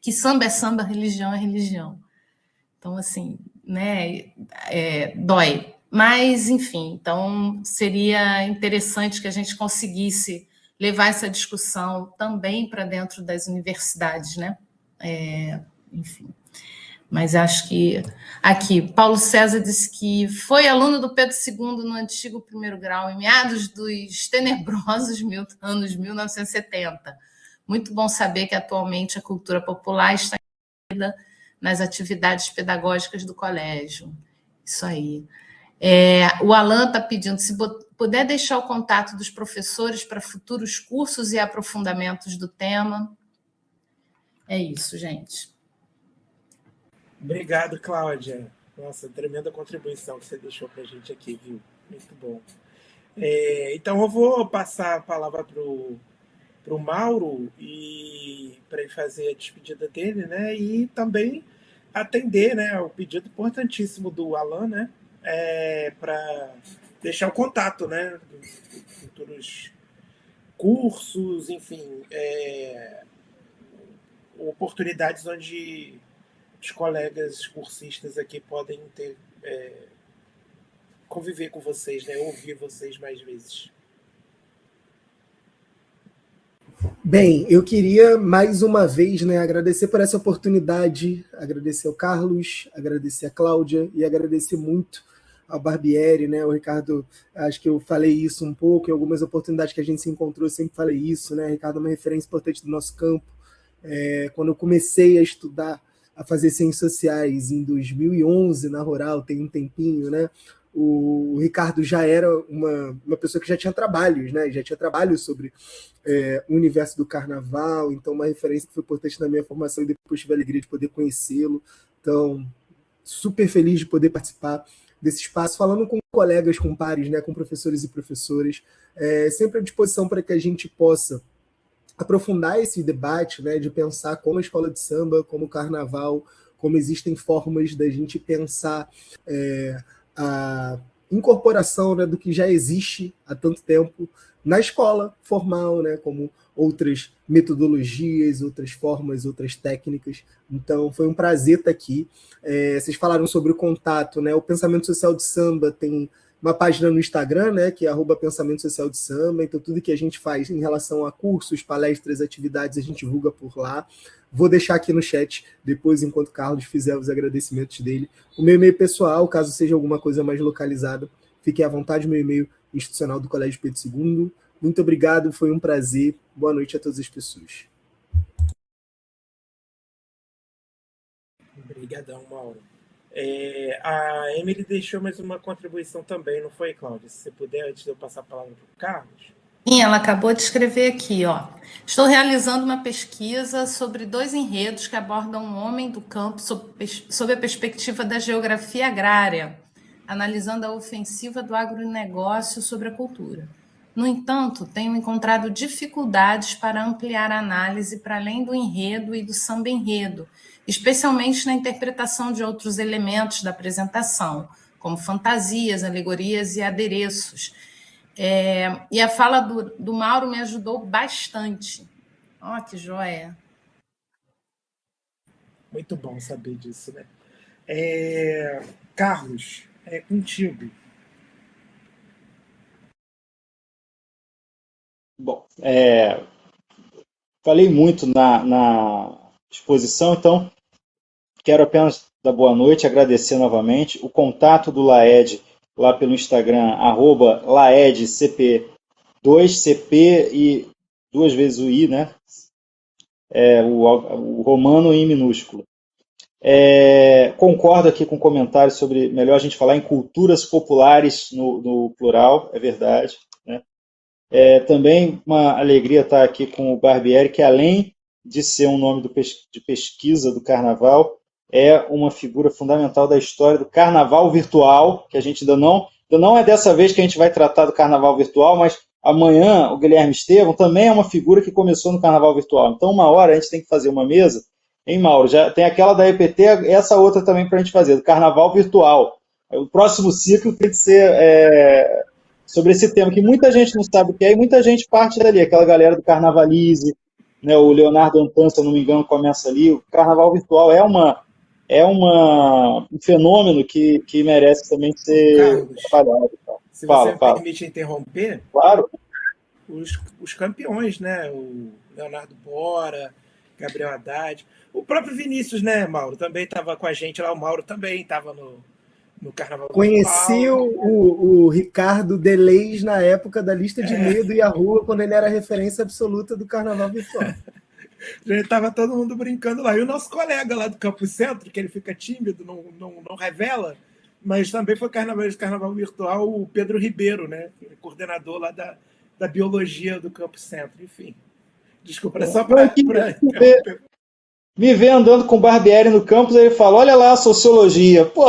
que samba é samba, religião é religião. Então, assim, né, dói. Mas, enfim, então seria interessante que a gente conseguisse levar essa discussão também para dentro das universidades, né? Enfim. Mas acho que... Aqui, Paulo César disse que foi aluno do Pedro II no antigo primeiro grau, em meados dos tenebrosos anos 1970. Muito bom saber que atualmente a cultura popular está incluída nas atividades pedagógicas do colégio. Isso aí. O Alan está pedindo, se puder deixar o contato dos professores para futuros cursos e aprofundamentos do tema. É isso, gente. Obrigado, Cláudia. Nossa, tremenda contribuição que você deixou para a gente aqui, viu? Muito bom. Então, eu vou passar a palavra para o Mauro para ele fazer a despedida dele, né? E também atender, né, o pedido importantíssimo do Alan, né? Para deixar o contato, né? Dos futuros cursos, enfim, oportunidades onde os colegas cursistas aqui podem conviver com vocês, né? Ouvir vocês mais vezes. Bem, eu queria mais uma vez, né, agradecer por essa oportunidade, agradecer ao Carlos, agradecer a Cláudia e agradecer muito ao Barbieri, né, o Ricardo, acho que eu falei isso um pouco, em algumas oportunidades que a gente se encontrou, eu sempre falei isso, né, Ricardo é uma referência importante do nosso campo. Quando eu comecei a estudar, a fazer ciências sociais em 2011 na Rural, tem um tempinho, né, o Ricardo já era uma pessoa que já tinha trabalhos, né? Já tinha trabalhos sobre o universo do carnaval, então uma referência que foi importante na minha formação e depois tive a alegria de poder conhecê-lo. Então, super feliz de poder participar desse espaço, falando com colegas, com pares, né? Com professores e professoras, sempre à disposição para que a gente possa aprofundar esse debate, né? De pensar como a escola de samba, como o carnaval, como existem formas da gente pensar a incorporação, né, do que já existe há tanto tempo na escola formal, né, como outras metodologias, outras formas, outras técnicas. Então, foi um prazer estar aqui. Vocês falaram sobre o contato, né? O Pensamento Social de Samba tem uma página no Instagram, né, que é @Pensamento Social de Samba. Então, tudo que a gente faz em relação a cursos, palestras, atividades, a gente divulga por lá. Vou deixar aqui no chat, depois, enquanto o Carlos fizer os agradecimentos dele. O meu e-mail pessoal, caso seja alguma coisa mais localizada, fique à vontade, meu e-mail institucional do Colégio Pedro II. Muito obrigado, foi um prazer. Boa noite a todas as pessoas. Obrigadão, Mauro. A Emily deixou mais uma contribuição também, não foi, Cláudia? Se você puder, antes de eu passar a palavra para o Carlos. Sim, ela acabou de escrever aqui, ó. Estou realizando uma pesquisa sobre 2 enredos que abordam um homem do campo sob a perspectiva da geografia agrária, analisando a ofensiva do agronegócio sobre a cultura. No entanto, tenho encontrado dificuldades para ampliar a análise para além do enredo e do samba-enredo, especialmente na interpretação de outros elementos da apresentação, como fantasias, alegorias e adereços. E a fala do Mauro me ajudou bastante. Ó, que joia! Muito bom saber disso, né? Carlos, é contigo. Bom, falei muito na exposição, então quero apenas dar boa noite, agradecer novamente. O contato do LAED lá pelo Instagram, @LaedCP2CP, e duas vezes o I, né? O romano em minúsculo. Concordo aqui com o comentário sobre melhor a gente falar em culturas populares no plural, é verdade. Né? Também uma alegria estar aqui com o Barbieri, que além de ser um nome de pesquisa do carnaval, é uma figura fundamental da história do carnaval virtual, que a gente ainda não é dessa vez que a gente vai tratar do carnaval virtual, mas amanhã o Guilherme Estevão também é uma figura que começou no carnaval virtual. Então, uma hora a gente tem que fazer uma mesa, hein, Mauro? Já tem aquela da EPT, essa outra também para a gente fazer, do carnaval virtual. O próximo ciclo tem que ser sobre esse tema, que muita gente não sabe o que é, e muita gente parte dali, aquela galera do Carnavalize, né, o Leonardo Antan, se eu não me engano, começa ali. O carnaval virtual é um fenômeno que merece também ser Carlos, trabalhado. se você me Fala. permite interromper, Claro. os campeões, né? O Leonardo Bora, Gabriel Haddad, o próprio Vinícius, né, Mauro? Também estava com a gente lá, o Mauro também estava no Carnaval Conheci Virtual. o Ricardo Deleuze na época da lista de medo e a rua, quando ele era referência absoluta do Carnaval Virtual. Já estava todo mundo brincando lá. E o nosso colega lá do Campo Centro, que ele fica tímido, não revela, mas também foi Carnaval Virtual, o Pedro Ribeiro, né? Coordenador lá da biologia do Campo Centro. Enfim. Desculpa, é só para interromper. Me vê andando com o Barbieri no campus, aí ele fala, olha lá a sociologia. Pô,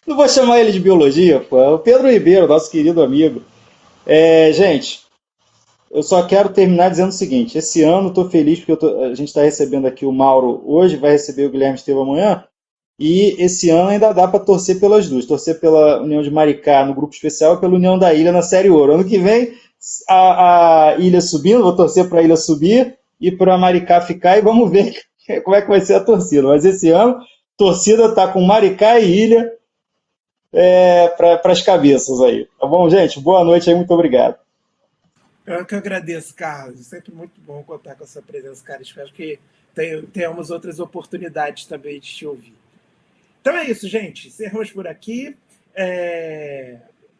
não vou chamar ele de biologia, pô. É o Pedro Ribeiro, nosso querido amigo. Gente, eu só quero terminar dizendo o seguinte, esse ano estou feliz porque a gente está recebendo aqui o Mauro hoje, vai receber o Guilherme Estevão amanhã, e esse ano ainda dá para torcer pelas duas, torcer pela União de Maricá no grupo especial e pela União da Ilha na Série Ouro. Ano que vem, a Ilha subindo, vou torcer para a Ilha subir e para a Maricá ficar, e vamos ver como é que vai ser a torcida. Mas esse ano, a torcida está com Maricá e Ilha para as cabeças aí. Tá bom, gente? Boa noite aí, muito obrigado. Eu que agradeço, Carlos. Sempre muito bom contar com a sua presença, cara. Espero que tenhamos outras oportunidades também de te ouvir. Então é isso, gente. Encerramos por aqui.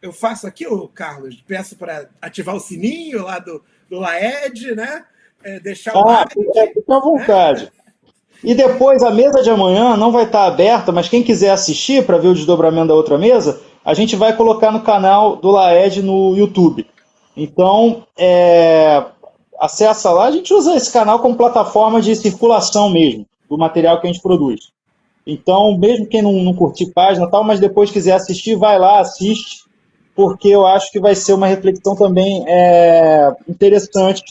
Eu faço aqui, Carlos, peço para ativar o sininho lá do Laed, né? Deixar o like. Fica à vontade. Né? E depois, a mesa de amanhã não vai estar aberta, mas quem quiser assistir para ver o desdobramento da outra mesa, a gente vai colocar no canal do Laed no YouTube. Então, acessa lá, a gente usa esse canal como plataforma de circulação mesmo, do material que a gente produz. Então, mesmo quem não curtir página e tal, mas depois quiser assistir, vai lá, assiste, porque eu acho que vai ser uma reflexão também interessante.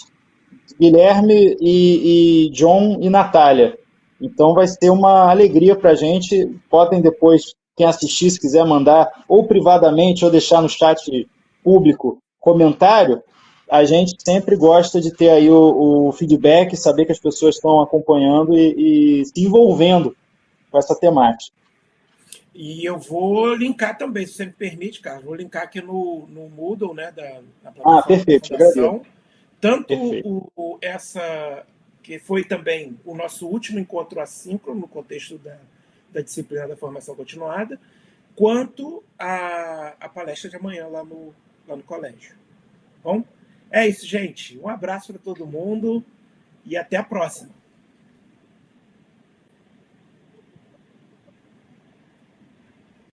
Guilherme e John e Natália. Então vai ser uma alegria para a gente. Podem depois, quem assistir, se quiser mandar ou privadamente ou deixar no chat público comentário, a gente sempre gosta de ter aí o feedback, saber que as pessoas estão acompanhando e se envolvendo com essa temática. E eu vou linkar também, se você me permite, Carlos, vou linkar aqui no Moodle, né, da plataforma perfeito, da Fundação. Tanto Perfeito. Que foi também o nosso último encontro assíncrono no contexto da disciplina da formação continuada, quanto a palestra de amanhã lá no colégio. Bom, é isso, gente. Um abraço para todo mundo e até a próxima.